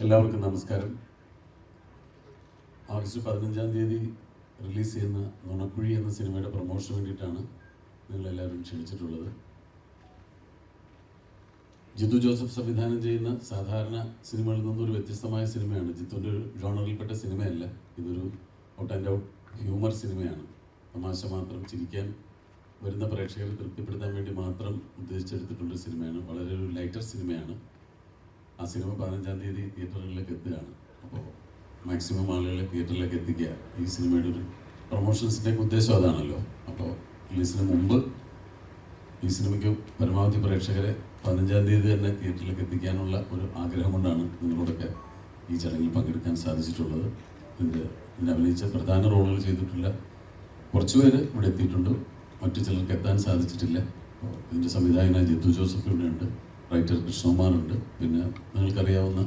എല്ലാവർക്കും നമസ്കാരം. ആഗസ്റ്റ് 15-ാം തീയതി റിലീസ് ചെയ്യുന്ന നുണക്കുഴി എന്ന സിനിമയുടെ പ്രൊമോഷന് വേണ്ടിയിട്ടാണ് നിങ്ങളെല്ലാവരും ക്ഷണിച്ചിട്ടുള്ളത്. ജിത്തു ജോസഫ് സംവിധാനം ചെയ്യുന്ന സാധാരണ സിനിമകളിൽ നിന്നൊരു വ്യത്യസ്തമായ സിനിമയാണ്. ജിത്തുവിൻ്റെ ഒരു ജോണറിൽപ്പെട്ട സിനിമയല്ല, ഇതൊരു ഔട്ട് ആൻഡ് ഔട്ട് ഹ്യൂമർ സിനിമയാണ്. തമാശ മാത്രം, ചിരിക്കാൻ വരുന്ന പ്രേക്ഷകരെ തൃപ്തിപ്പെടുത്താൻ വേണ്ടി മാത്രം ഉദ്ദേശിച്ചെടുത്തിട്ടുള്ളൊരു സിനിമയാണ്. വളരെ ഒരു ലൈറ്റർ സിനിമയാണ്. ആ സിനിമ 15-ാം തീയതി തിയേറ്ററുകളിലേക്ക് എത്തുകയാണ്. അപ്പോൾ മാക്സിമം ആളുകളെ തിയേറ്ററിലേക്ക് എത്തിക്കുക. ഈ സിനിമയുടെ ഒരു പ്രൊമോഷൻസിൻ്റെ ഉദ്ദേശം അതാണല്ലോ. അപ്പോൾ റിലീസിന് മുമ്പ് ഈ സിനിമയ്ക്ക് പരമാവധി പ്രേക്ഷകരെ 15-ാം തീയതി തന്നെ തിയേറ്ററിലേക്ക് എത്തിക്കാനുള്ള ഒരു ആഗ്രഹം കൊണ്ടാണ് നിങ്ങളോടൊക്കെ ഈ ചടങ്ങിൽ പങ്കെടുക്കാൻ സാധിച്ചിട്ടുള്ളത്. ഇതിന് അഭിനയിച്ച പ്രധാന റോളുകൾ ചെയ്തിട്ടുള്ള കുറച്ചുപേര് ഇവിടെ എത്തിയിട്ടുണ്ട്, മറ്റു ചിലർക്ക് എത്താൻ സാധിച്ചിട്ടില്ല. അപ്പോൾ ഇതിൻ്റെ സംവിധായകനായ ജിത്തു ജോസഫ് ഇവിടെയുണ്ട്, റൈറ്റർ കൃഷ്ണകുമാറുണ്ട്, പിന്നെ നിങ്ങൾക്കറിയാവുന്ന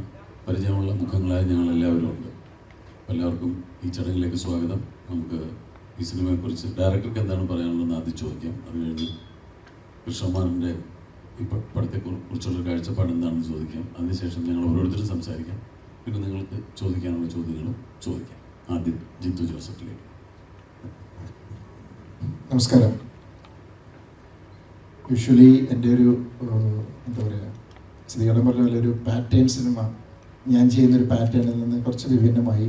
പരിചയമുള്ള മുഖങ്ങളായ ഞങ്ങളെല്ലാവരും ഉണ്ട്. എല്ലാവർക്കും ഈ ചടങ്ങിലേക്ക് സ്വാഗതം. നമുക്ക് ഈ സിനിമയെക്കുറിച്ച് ഡയറക്ടർക്ക് എന്താണ് പറയാനുള്ളതെന്ന് ആദ്യം ചോദിക്കാം. അത് കഴിഞ്ഞ് കൃഷ്ണകുമാറിൻ്റെ ഈ പടത്തെക്കുറിച്ചുള്ള കാഴ്ചപ്പാട് എന്താണെന്ന് ചോദിക്കാം. അതിനുശേഷം ഞങ്ങൾ ഓരോരുത്തരും സംസാരിക്കാം. പിന്നെ നിങ്ങൾക്ക് ചോദിക്കാനുള്ള ചോദ്യങ്ങളും ചോദിക്കാം. ആദ്യം ജിത്തു ജോസഫിലേക്ക്. നമസ്കാരം. യൂഷ്വലി എൻ്റെ ഒരു എന്താ പറയുക, ശ്രീകടം പറഞ്ഞ പോലെ ഒരു പാറ്റേൺ സിനിമ ഞാൻ ചെയ്യുന്നൊരു പാറ്റേണിൽ നിന്ന് കുറച്ച് വിഭിന്നമായി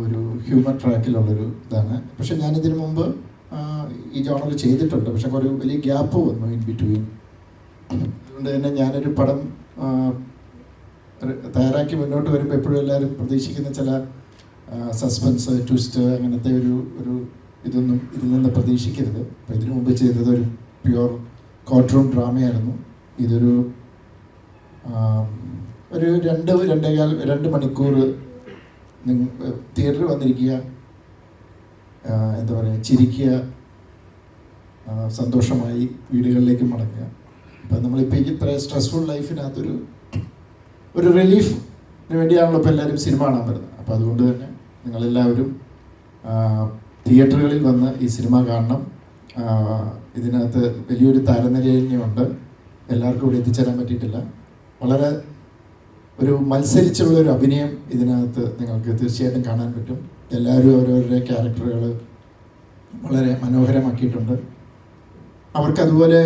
ഒരു ഹ്യൂമർ ട്രാക്കിലുള്ളൊരു ഇതാണ്. പക്ഷെ ഞാനിതിനു മുമ്പ് ഈ ജോണറിൽ ചെയ്തിട്ടുണ്ട്, പക്ഷെ കുറേ വലിയ ഗ്യാപ്പ് വന്നു ഇൻ ബിറ്റ്വീൻ. അതുകൊണ്ട് തന്നെ ഞാനൊരു പടം തയ്യാറാക്കി മുന്നോട്ട് വരുമ്പോൾ എപ്പോഴും എല്ലാവരും പ്രതീക്ഷിക്കുന്ന ചില സസ്പെൻസ്, ട്വിസ്റ്റ്, അങ്ങനത്തെ ഒരു ഇതൊന്നും ഇതിൽ നിന്ന് പ്രതീക്ഷിക്കരുത്. അപ്പോൾ ഇതിനു മുമ്പ് ചെയ്തത് ഒരു പ്യുവർ കോർട്ട് റൂം ഡ്രാമയായിരുന്നു. ഇതൊരു ഒരു 2 മണിക്കൂർ തിയേറ്ററിൽ വന്നിരിക്കുക, എന്താ പറയുക, ചിരിക്കുക, സന്തോഷമായി വീടുകളിലേക്ക് മടങ്ങുക. അപ്പം നമ്മളിപ്പോൾ ഇത്ര സ്ട്രെസ്ഫുൾ ലൈഫിനകത്തൊരു റിലീഫിന് വേണ്ടിയാണല്ലോ ഇപ്പോൾ എല്ലാവരും സിനിമ കാണാൻ വരുന്നത്. അപ്പോൾ അതുകൊണ്ട് തന്നെ നിങ്ങളെല്ലാവരും തിയേറ്ററുകളിൽ വന്ന് ഈ സിനിമ കാണണം. ഇതിനകത്ത് വലിയൊരു താരനിരയുണ്ട്. എല്ലാവർക്കും ഇവിടെ എത്തിച്ചേരാൻ പറ്റിയിട്ടില്ല. വളരെ ഒരു മത്സരിച്ചുള്ളൊരു അഭിനയം ഇതിനകത്ത് നിങ്ങൾക്ക് തീർച്ചയായിട്ടും കാണാൻ പറ്റും. എല്ലാവരും ഓരോരുടെ ക്യാരക്ടറുകൾ വളരെ മനോഹരമാക്കിയിട്ടുണ്ട്. അവർക്കതുപോലെ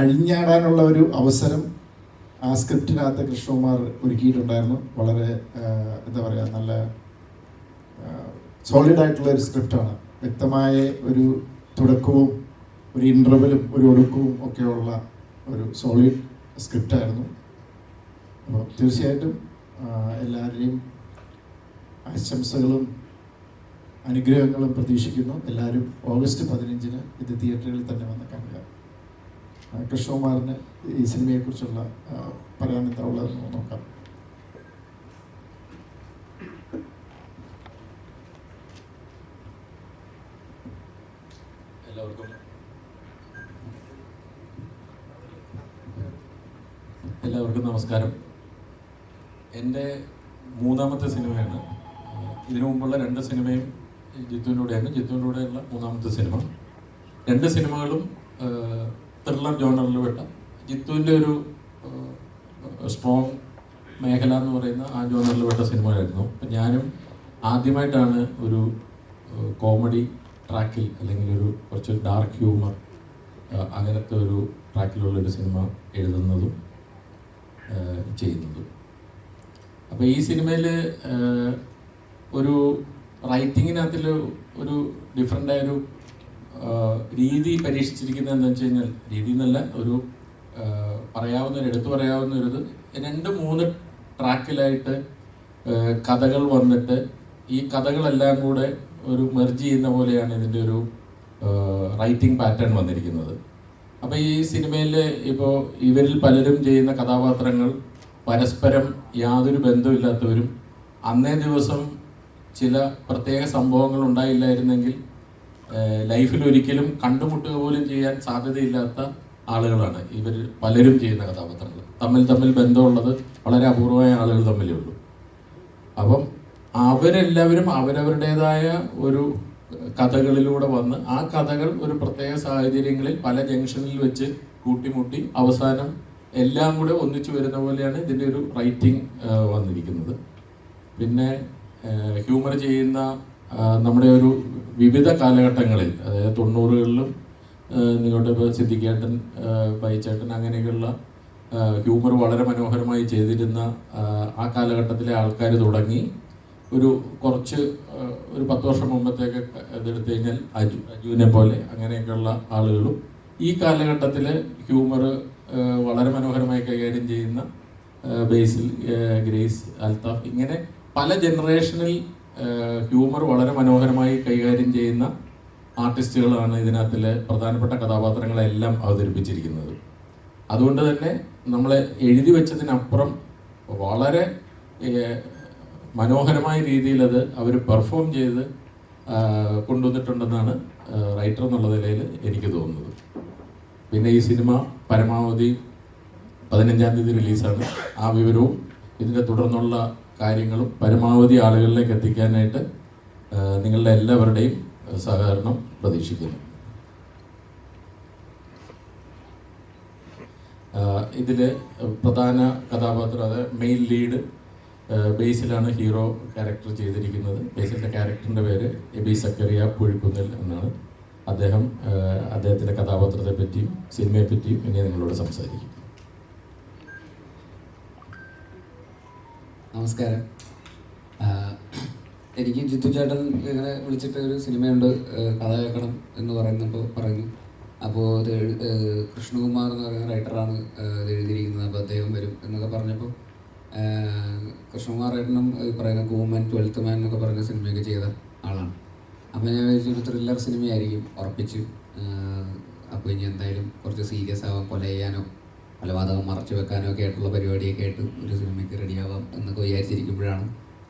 അഴിഞ്ഞാടാനുള്ള ഒരു അവസരം ആ സ്ക്രിപ്റ്റിനകത്ത് കൃഷ്ണകുമാർ ഒരുക്കിയിട്ടുണ്ടായിരുന്നു. വളരെ എന്താ പറയുക, നല്ല സോളിഡായിട്ടുള്ള ഒരു സ്ക്രിപ്റ്റാണ്. വ്യക്തമായ ഒരു തുടക്കവും ഒരു ഇൻ്റർവെലും ഒരു ഒടുക്കവും ഒക്കെയുള്ള ഒരു സോളിഡ് സ്ക്രിപ്റ്റായിരുന്നു. അപ്പോൾ തീർച്ചയായിട്ടും എല്ലാവരെയും ആശംസകളും അനുഗ്രഹങ്ങളും പ്രതീക്ഷിക്കുന്നു. എല്ലാവരും ഓഗസ്റ്റ് 15-ന് ഇത് തിയേറ്ററുകളിൽ തന്നെ വന്ന് കാണുക. കൃഷ്ണകുമാറിന് ഈ സിനിമയെക്കുറിച്ചുള്ള പറയാൻ എന്താ ഉള്ളതെന്ന് നോക്കാം. എല്ലാവർക്കും നമസ്കാരം. എൻ്റെ 3ാമത്തെ സിനിമയാണ്. ഇതിനു മുമ്പുള്ള 2 സിനിമയും ജിത്തുവിലൂടെയാണ്. ജിത്തുവിലൂടെയുള്ള 3ാമത്തെ സിനിമ. 2 സിനിമകളും ത്രില്ലർ ജോണറിൽ പെട്ട ജിത്തുവിൻ്റെ ഒരു സ്ട്രോങ് മേഖല എന്ന് പറയുന്ന ആ ജോണറിൽ പെട്ട സിനിമയായിരുന്നു. അപ്പം ഞാനും ആദ്യമായിട്ടാണ് ഒരു കോമഡി ട്രാക്കിൽ, അല്ലെങ്കിൽ ഒരു കുറച്ച് ഡാർക്ക് ഹ്യൂമർ അങ്ങനത്തെ ഒരു ട്രാക്കിലുള്ളൊരു സിനിമ എഴുതുന്നതും ചെയ്യുന്നതും. അപ്പോൾ ഈ സിനിമയിൽ ഒരു റൈറ്റിങ്ങിനകത്തിൽ ഒരു ഡിഫറെൻ്റായൊരു രീതി പരീക്ഷിച്ചിരിക്കുന്നത് എന്താണെന്ന് വെച്ച് കഴിഞ്ഞാൽ, രീതി എന്നല്ല, ഒരു എടുത്തു പറയാവുന്ന ഒരു 2-3 ട്രാക്കിലായിട്ട് കഥകൾ വന്നിട്ട് ഈ കഥകളെല്ലാം കൂടെ ഒരു മെർജ് ചെയ്യുന്ന പോലെയാണ് ഇതിൻ്റെ ഒരു റൈറ്റിംഗ് പാറ്റേൺ വന്നിരിക്കുന്നത്. അപ്പോൾ ഈ സിനിമയിൽ ഇപ്പോൾ ഇവരിൽ പലരും ചെയ്യുന്ന കഥാപാത്രങ്ങൾ പരസ്പരം യാതൊരു ബന്ധമില്ലാത്തവരും, അന്നേ ദിവസം ചില പ്രത്യേക സംഭവങ്ങൾ ഉണ്ടായില്ലായിരുന്നെങ്കിൽ ലൈഫിൽ ഒരിക്കലും കണ്ടുമുട്ടുക പോലും ചെയ്യാൻ സാധ്യതയില്ലാത്ത ആളുകളാണ് ഇവർ പലരും ചെയ്യുന്ന കഥാപാത്രങ്ങൾ. തമ്മിൽ ബന്ധമുള്ളത് വളരെ അപൂർവമായ ആളുകൾ തമ്മിലേ ഉള്ളൂ. അപ്പം അവരെല്ലാവരും അവരവരുടേതായ ഒരു കഥകളിലൂടെ വന്ന് ആ കഥകൾ ഒരു പ്രത്യേക സാഹചര്യങ്ങളിൽ പല ജംഗ്ഷനിൽ വെച്ച് കൂട്ടിമുട്ടി അവസാനം എല്ലാം കൂടെ ഒന്നിച്ചു വരുന്ന പോലെയാണ് ഇതിൻ്റെ ഒരു റൈറ്റിംഗ് വന്നിരിക്കുന്നത്. പിന്നെ ഹ്യൂമർ ചെയ്യുന്ന നമ്മുടെ ഒരു വിവിധ കാലഘട്ടങ്ങളിൽ, അതായത് 90കളിലും നിങ്ങളുടെ ഇപ്പോൾ സിദ്ദിഖേട്ടൻ, ബൈച്ചേട്ടൻ അങ്ങനെയൊക്കെയുള്ള ഹ്യൂമർ വളരെ മനോഹരമായി ചെയ്തിരുന്ന ആ കാലഘട്ടത്തിലെ ആൾക്കാർ തുടങ്ങി ഒരു 10 വർഷം മുമ്പത്തേക്ക് ഇതെടുത്തു കഴിഞ്ഞാൽ അജുവിനെ പോലെ അങ്ങനെയൊക്കെയുള്ള ആളുകളും ഈ കാലഘട്ടത്തിൽ ഹ്യൂമർ വളരെ മനോഹരമായി കൈകാര്യം ചെയ്യുന്ന ബേസിൽ, ഗ്രേസ്, അൽത്താഫ്, ഇങ്ങനെ പല ജനറേഷനിൽ ഹ്യൂമർ വളരെ മനോഹരമായി കൈകാര്യം ചെയ്യുന്ന ആർട്ടിസ്റ്റുകളാണ് ഇതിനകത്തിലെ പ്രധാനപ്പെട്ട കഥാപാത്രങ്ങളെല്ലാം അവതരിപ്പിച്ചിരിക്കുന്നത്. അതുകൊണ്ട് തന്നെ നമ്മൾ എഴുതി വെച്ചതിനപ്പുറം വളരെ മനോഹരമായ രീതിയിൽ അത് അവർ പെർഫോം ചെയ്ത് കൊണ്ടുവന്നിട്ടുണ്ടെന്നാണ് റൈറ്റർ എന്നുള്ള നിലയിൽ എനിക്ക് തോന്നുന്നത്. പിന്നെ ഈ സിനിമ പരമാവധി 15-ാം തീയതി റിലീസാണ്. ആ വിവരവും ഇതിൻ്റെ തുടർന്നുള്ള കാര്യങ്ങളും പരമാവധി ആളുകളിലേക്ക് എത്തിക്കാനായിട്ട് നിങ്ങളുടെ എല്ലാവരുടെയും സഹകരണം പ്രതീക്ഷിക്കുന്നു. ഇതിൽ പ്രധാന കഥാപാത്രം, അതായത് മെയിൻ ലീഡ് ബേസിലാണ് ഹീറോ ക്യാരക്ടർ ചെയ്തിരിക്കുന്നത്. ബേസിൻ്റെ ക്യാരക്ടറിൻ്റെ പേര് എബി സക്കറിയ പുഴിക്കുന്നൽ എന്നാണ്. അദ്ദേഹത്തിൻ്റെ കഥാപാത്രത്തെ പറ്റിയും സിനിമയെ പറ്റിയും ഇനി നിങ്ങളോട് സംസാരിക്കും. നമസ്കാരം. എനിക്ക് ജിത്തു ചേട്ടൻ ഇങ്ങനെ വിളിച്ചിട്ട് ഒരു സിനിമയുണ്ട്, കഥ കേൾക്കണം എന്ന് പറഞ്ഞു. അപ്പോൾ ഇത് കൃഷ്ണകുമാർ എന്ന് പറയുന്ന റൈറ്ററാണ് ഇത് എഴുതിയിരിക്കുന്നത്. അപ്പോൾ അദ്ദേഹം വരും എന്നൊക്കെ പറഞ്ഞപ്പോൾ കൃഷ്ണകുമാർ ഏട്ടനും ഈ പറയുന്ന ഗൂമൻ, 12th മാൻ എന്നൊക്കെ പറയുന്ന സിനിമയൊക്കെ ചെയ്ത ആളാണ്. അപ്പോൾ ഞാൻ വിചാരിച്ചൊരു ത്രില്ലർ സിനിമയായിരിക്കും ഉറപ്പിച്ച്. അപ്പോൾ ഇനി എന്തായാലും കുറച്ച് സീരിയസ് ആവാം, കൊല ചെയ്യാനോ കൊലപാതകം മറച്ചു വെക്കാനോ ഒക്കെ ആയിട്ടുള്ള പരിപാടിയൊക്കെ ആയിട്ട് ഒരു സിനിമയ്ക്ക് റെഡിയാവാം എന്നൊക്കെ വിചാരിച്ചിരിക്കുമ്പോഴാണ്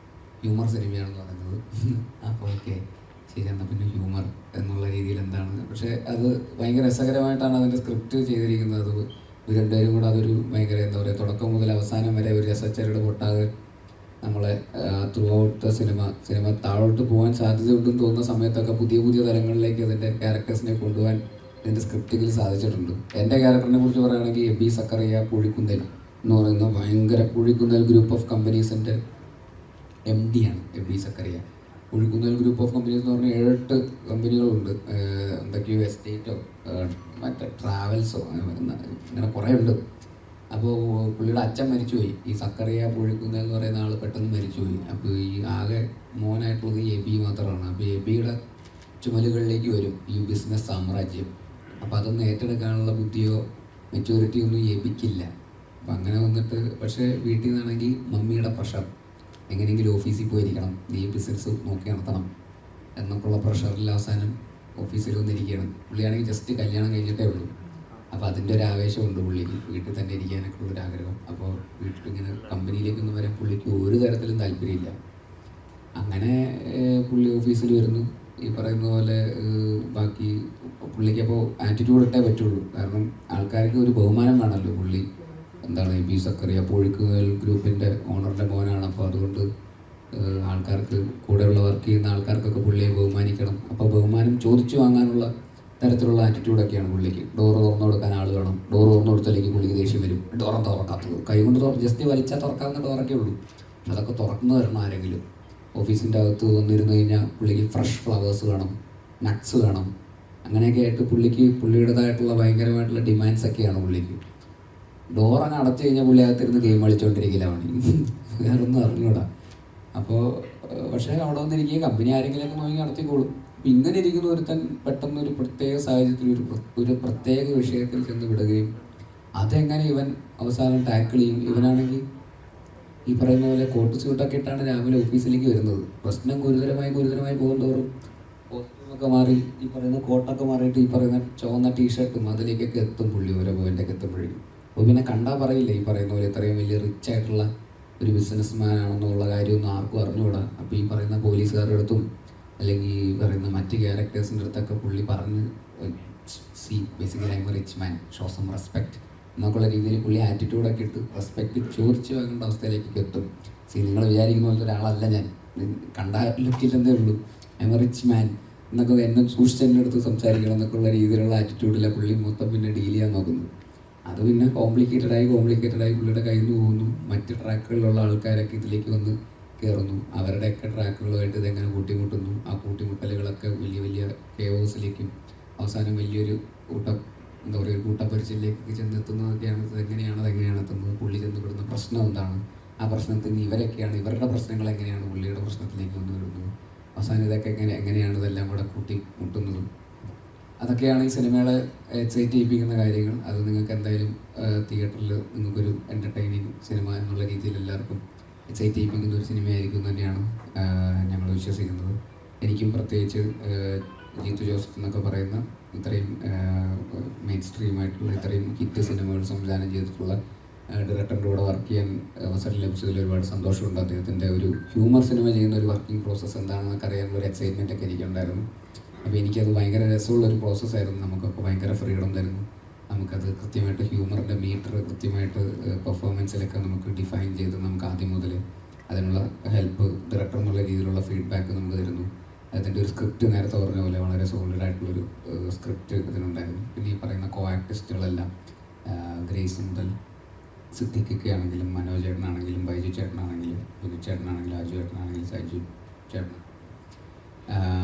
ഹ്യൂമർ സിനിമയാണെന്ന് പറയുന്നത്. അപ്പോൾ ഓക്കെ, ശരി, എന്നാൽ പിന്നെ ഹ്യൂമർ എന്നുള്ള രീതിയിൽ എന്താണ്. പക്ഷേ അത് ഭയങ്കര രസകരമായിട്ടാണ് അതിൻ്റെ സ്ക്രിപ്റ്റ് ചെയ്തിരിക്കുന്നത്. അത് രണ്ടുപേരും കൂടെ അതൊരു ഭയങ്കര എന്താ പറയുക, തുടക്കം മുതൽ അവസാനം വരെ ഒരു രസച്ചരട് പൊട്ടാതെ നമ്മളെ ത്രൂ ഔട്ട് സിനിമ താഴോട്ട് പോകാൻ സാധ്യതയുണ്ടെന്ന് തോന്നുന്ന സമയത്തൊക്കെ പുതിയ പുതിയ തലങ്ങളിലേക്ക് അതിൻ്റെ ക്യാരക്ടേഴ്സിനെ കൊണ്ടുപോകാൻ ഇതിൻ്റെ സ്ക്രിപ്റ്റിൽ സാധിച്ചിട്ടുണ്ട്. എൻ്റെ ക്യാരക്ടറിനെ കുറിച്ച് പറയുകയാണെങ്കിൽ എബി സക്കറിയ പുഴിക്കുന്നൽ എന്ന് പറയുന്ന ഭയങ്കര പുഴിക്കുന്നൽ ഗ്രൂപ്പ് ഓഫ് കമ്പനീസിൻ്റെ MD ആണ് Aby Zacharia. Puzhikkunnel group of companies എന്ന് പറഞ്ഞാൽ 7-8 കമ്പനികളുണ്ട്. എന്തൊക്കെയോ എസ്റ്റേറ്റോ മറ്റേ ട്രാവൽസോ അങ്ങനെ കുറേ ഉണ്ട്. അപ്പോൾ പുള്ളിയുടെ അച്ഛൻ മരിച്ചുപോയി. ഈ സക്കറിയ പുഴിക്കുന്നൽ എന്ന് പറയുന്ന ആൾ പെട്ടെന്ന് മരിച്ചുപോയി. അപ്പോൾ ഈ ആകെ മോനായിട്ടുള്ളത് ഈ എബി മാത്രമാണ്. അപ്പോൾ എബിയുടെ ചുമലുകളിലേക്ക് വരും ഈ ബിസിനസ് സാമ്രാജ്യം. അപ്പോൾ അതൊന്നും ഏറ്റെടുക്കാനുള്ള ബുദ്ധിയോ മെച്യൂരിറ്റിയോ ഒന്നും എബിക്കില്ല. അപ്പം അങ്ങനെ വന്നിട്ട്, പക്ഷേ വീട്ടിൽ നിന്നാണെങ്കിൽ മമ്മിയുടെ പ്രഷർ, എങ്ങനെയെങ്കിലും ഓഫീസിൽ പോയിരിക്കണം, നീ ബിസിനസ് നോക്കി നടത്തണം എന്നൊക്കെയുള്ള പ്രഷറിൽ അവസാനം ഓഫീസിൽ വന്നിരിക്കുകയാണ്. പുള്ളിയാണെങ്കിൽ ജസ്റ്റ് കല്യാണം കഴിഞ്ഞിട്ടേ ഉള്ളൂ. അപ്പോൾ അതിൻ്റെ ഒരു ആവേശമുണ്ട് പുള്ളിക്ക്, വീട്ടിൽ തന്നെ ഇരിക്കാനൊക്കെ ഉള്ളൊരാഗ്രഹം. അപ്പോൾ വീട്ടിൽ ഇങ്ങനെ കമ്പനിയിലേക്കൊന്നും വരാൻ പുള്ളിക്ക് ഒരു തരത്തിലും താല്പര്യമില്ല. അങ്ങനെ പുള്ളി ഓഫീസിൽ വരുന്നു. ഈ പറയുന്ന പോലെ ബാക്കി പുള്ളിക്ക് അപ്പോൾ ആറ്റിറ്റ്യൂഡ് ഇട്ടേ പറ്റുള്ളൂ. കാരണം ആൾക്കാർക്ക് ഒരു ബഹുമാനം വേണമല്ലോ. പുള്ളി എന്താണ് എബി സക്കറിയ പുഴിക്കുന്നൽ ഗ്രൂപ്പിൻ്റെ ഓണറിൻ്റെ മോനാണ്. അപ്പോൾ അതുകൊണ്ട് ആൾക്കാർക്ക് കൂടെയുള്ള വർക്ക് ചെയ്യുന്ന ആൾക്കാർക്കൊക്കെ പുള്ളിയെ ബഹുമാനിക്കണം. അപ്പോൾ ബഹുമാനം ചോദിച്ചു വാങ്ങാനുള്ള തരത്തിലുള്ള ആറ്റിറ്റ്യൂഡൊക്കെയാണ് പുള്ളിക്ക്. ഡോറ് തുറന്നു കൊടുക്കാൻ ആൾ വേണം. ഡോറ് തുറന്നു കൊടുത്തില്ലെങ്കിൽ പുള്ളിക്ക് ദേഷ്യം വരും. ഡോറും തുറക്കാത്തത്, കൈ കൊണ്ട് ജസ്റ്റ് വലിച്ചാൽ തുറക്കാവുന്ന ഡോറൊക്കെ ഉള്ളൂ. അതൊക്കെ തുറന്നു തരണം ആരെങ്കിലും. ഓഫീസിൻ്റെ അകത്ത് വന്നിരുന്നു കഴിഞ്ഞാൽ പുള്ളിക്ക് ഫ്രഷ് ഫ്ലവേഴ്സ് വേണം, നട്ട്സ് വേണം. അങ്ങനെയൊക്കെ ആയിട്ട് പുള്ളിയുടേതായിട്ടുള്ള ഭയങ്കരമായിട്ടുള്ള ഡിമാൻഡ്സൊക്കെയാണ് പുള്ളിക്ക്. ഡോറങ്ങ് അടച്ചു കഴിഞ്ഞാൽ പുള്ളി അകത്തിരുന്ന് ഗെയിം കളിച്ചുകൊണ്ടിരിക്കലാണ്, വേറൊന്നും അറിഞ്ഞൂടാ. അപ്പോൾ പക്ഷേ അവിടെ വന്നിരിക്കുക കമ്പനി ആരെങ്കിലുമൊക്കെ നോക്കി നടത്തിക്കോളും. അപ്പം ഇങ്ങനെ ഇരിക്കുന്ന ഒരുത്തൻ പെട്ടെന്ന് ഒരു പ്രത്യേക സാഹചര്യത്തിൽ ഒരു പ്രത്യേക വിഷയത്തിൽ ചെന്ന് വിടുകയും അതെങ്ങനെ ഇവൻ അവസാനം ടാക്കിൾ ചെയ്യും. ഇവനാണെങ്കിൽ ഈ പറയുന്ന പോലെ കോട്ട് സ്യൂട്ടൊക്കെ ഇട്ടാണ് രാവിലെ ഓഫീസിലേക്ക് വരുന്നത്. പ്രശ്നം ഗുരുതരമായി പോകുന്നതോറും കോസ്റ്റ്യൂമൊക്കെ മാറി ഈ പറയുന്ന കോട്ടൊക്കെ മാറിയിട്ട് ഈ പറയുന്ന ചുവന്ന ടീഷർട്ടും അതിലേക്കൊക്കെ എത്തും പുള്ളി ഓരോ പോയിൻ്റൊക്കെ എത്തുമ്പോഴേക്കും. അപ്പോൾ പിന്നെ കണ്ടാൽ പറയില്ല ഈ പറയുന്ന പോലെ ഇത്രയും വലിയ റിച്ച് ആയിട്ടുള്ള ഒരു ബിസിനസ് മാൻ ആണെന്നുള്ള കാര്യമൊന്നും ആർക്കും അറിഞ്ഞുകൂടാ. അപ്പോൾ ഈ പറയുന്ന പോലീസുകാരുടെ അടുത്തും അല്ലെങ്കിൽ ഈ പറയുന്ന മറ്റ് ക്യാരക്ടേഴ്സിൻ്റെ അടുത്തൊക്കെ പുള്ളി പറഞ്ഞ് basically I am a rich man, show some respect എന്നൊക്കെയുള്ള രീതിയിൽ പുള്ളി ആറ്റിറ്റ്യൂഡൊക്കെ ഇട്ട് റെസ്പെക്റ്റ് ചോദിച്ചു വാങ്ങേണ്ട അവസ്ഥയിലേക്ക് എത്തും. നിങ്ങൾ വിചാരിക്കുന്ന പോലത്തെ ഒരാളല്ല ഞാൻ, കണ്ടാൽ ലുക്കില്ലെന്നേ ഉള്ളൂ, ഐ എം എ റിച്ച് മാൻ എന്നൊക്കെ എന്നെ സൂക്ഷിച്ച് എൻ്റെ അടുത്ത് സംസാരിക്കണം എന്നൊക്കെയുള്ള രീതിയിലുള്ള ആറ്റിറ്റ്യൂഡിലെ പുള്ളി മൊത്തം പിന്നെ ഡീൽ ചെയ്യാൻ നോക്കുന്നത്. അത് പിന്നെ കോംപ്ലിക്കേറ്റഡായി പുള്ളിയുടെ കയ്യിൽ നിന്ന് പോകുന്നു. മറ്റ് ട്രാക്കുകളിലുള്ള ആൾക്കാരൊക്കെ ഇതിലേക്ക് വന്ന് കയറുന്നു. അവരുടെയൊക്കെ ട്രാക്കുകളുമായിട്ട് ഇതെങ്ങനെ കൂട്ടിമുട്ടുന്നു. ആ കൂട്ടിമുട്ടലുകളൊക്കെ വലിയ വലിയ കെയോസിലേക്കും അവസാനം വലിയൊരു എന്താ പറയുക, ഒരു കൂട്ടപ്പരിച്ചിലേക്ക് ചെന്നെത്തുന്നതൊക്കെയാണ്. അതെങ്ങനെയാണ് എത്തുന്നത്, പുള്ളി ചെന്നപ്പെടുന്ന പ്രശ്നം എന്താണ്, ആ പ്രശ്നത്തിൽ നിന്ന് ഇവരുടെ പ്രശ്നങ്ങൾ എങ്ങനെയാണ് പുള്ളിയുടെ പ്രശ്നത്തിലേക്ക് വന്നു വരുന്നത്, അവസാനം ഇതൊക്കെ എങ്ങനെയാണ് ഇതെല്ലാം കൂടെ കൂട്ടിമുട്ടുന്നതും. അതൊക്കെയാണ് ഈ സിനിമകളെ എക്സൈറ്റ് ചെയ്യിപ്പിക്കുന്ന കാര്യങ്ങൾ. അത് നിങ്ങൾക്ക് എന്തായാലും തിയേറ്ററിൽ നിങ്ങൾക്കൊരു എൻ്റർടൈനിങ് സിനിമ എന്നുള്ള രീതിയിൽ എല്ലാവർക്കും എക്സൈറ്റ് ചെയ്യിപ്പിക്കുന്ന ഒരു സിനിമയായിരിക്കും തന്നെയാണ് ഞങ്ങൾ വിശ്വസിക്കുന്നത്. എനിക്കും പ്രത്യേകിച്ച് ജീത്തു ജോസഫ് എന്നൊക്കെ പറയുന്ന ഇത്രയും മെയിൻ സ്ട്രീമായിട്ടുള്ള ഇത്രയും ഹിറ്റ് സിനിമകൾ സംവിധാനം ചെയ്തിട്ടുള്ള ഡയറക്ടറിൻ്റെ കൂടെ വർക്ക് ചെയ്യാൻ അവസരം ലഭിച്ചതിൽ ഒരുപാട് സന്തോഷമുണ്ട്. അദ്ദേഹത്തിൻ്റെ ഒരു ഹ്യൂമർ സിനിമ ചെയ്യുന്ന ഒരു വർക്കിംഗ് പ്രോസസ്സ് എന്താണെന്നൊക്കെ അറിയാനുള്ള ഒരു എക്സൈറ്റ്മെൻ്റ് ഒക്കെ എനിക്കുണ്ടായിരുന്നു. അപ്പോൾ എനിക്കത് ഭയങ്കര രസമുള്ളൊരു പ്രോസസ്സായിരുന്നു. നമുക്കൊക്കെ ഭയങ്കര ഫ്രീഡം തരുന്നു. നമുക്കത് കൃത്യമായിട്ട് ഹ്യൂമറിൻ്റെ മീറ്റർ കൃത്യമായിട്ട് പെർഫോമൻസിലൊക്കെ നമുക്ക് ഡിഫൈൻ ചെയ്ത് നമുക്ക് ആദ്യം മുതൽ അതിനുള്ള ഹെൽപ്പ് ഡയറക്ടർ എന്നുള്ള രീതിയിലുള്ള ഫീഡ്ബാക്ക് നമുക്ക് തരുന്നു. അതിൻ്റെ ഒരു സ്ക്രിപ്റ്റ് നേരത്തെ പറഞ്ഞ പോലെ വളരെ സോളിഡായിട്ടുള്ളൊരു സ്ക്രിപ്റ്റ് ഇതിനുണ്ടായിരുന്നു. പിന്നെ ഈ പറയുന്ന കോ ആക്ടിസ്റ്റുകളെല്ലാം ഗ്രേസ് മുതൽ സിദ്ദിഖൊക്കെ ആണെങ്കിലും മനോജ് ചേട്ടനാണെങ്കിലും ബൈജു ചേട്ടനാണെങ്കിലും ബിനു ചേട്ടനാണെങ്കിലും അജു ചേട്ടനാണെങ്കിലും സൈജു ചേട്ടൻ,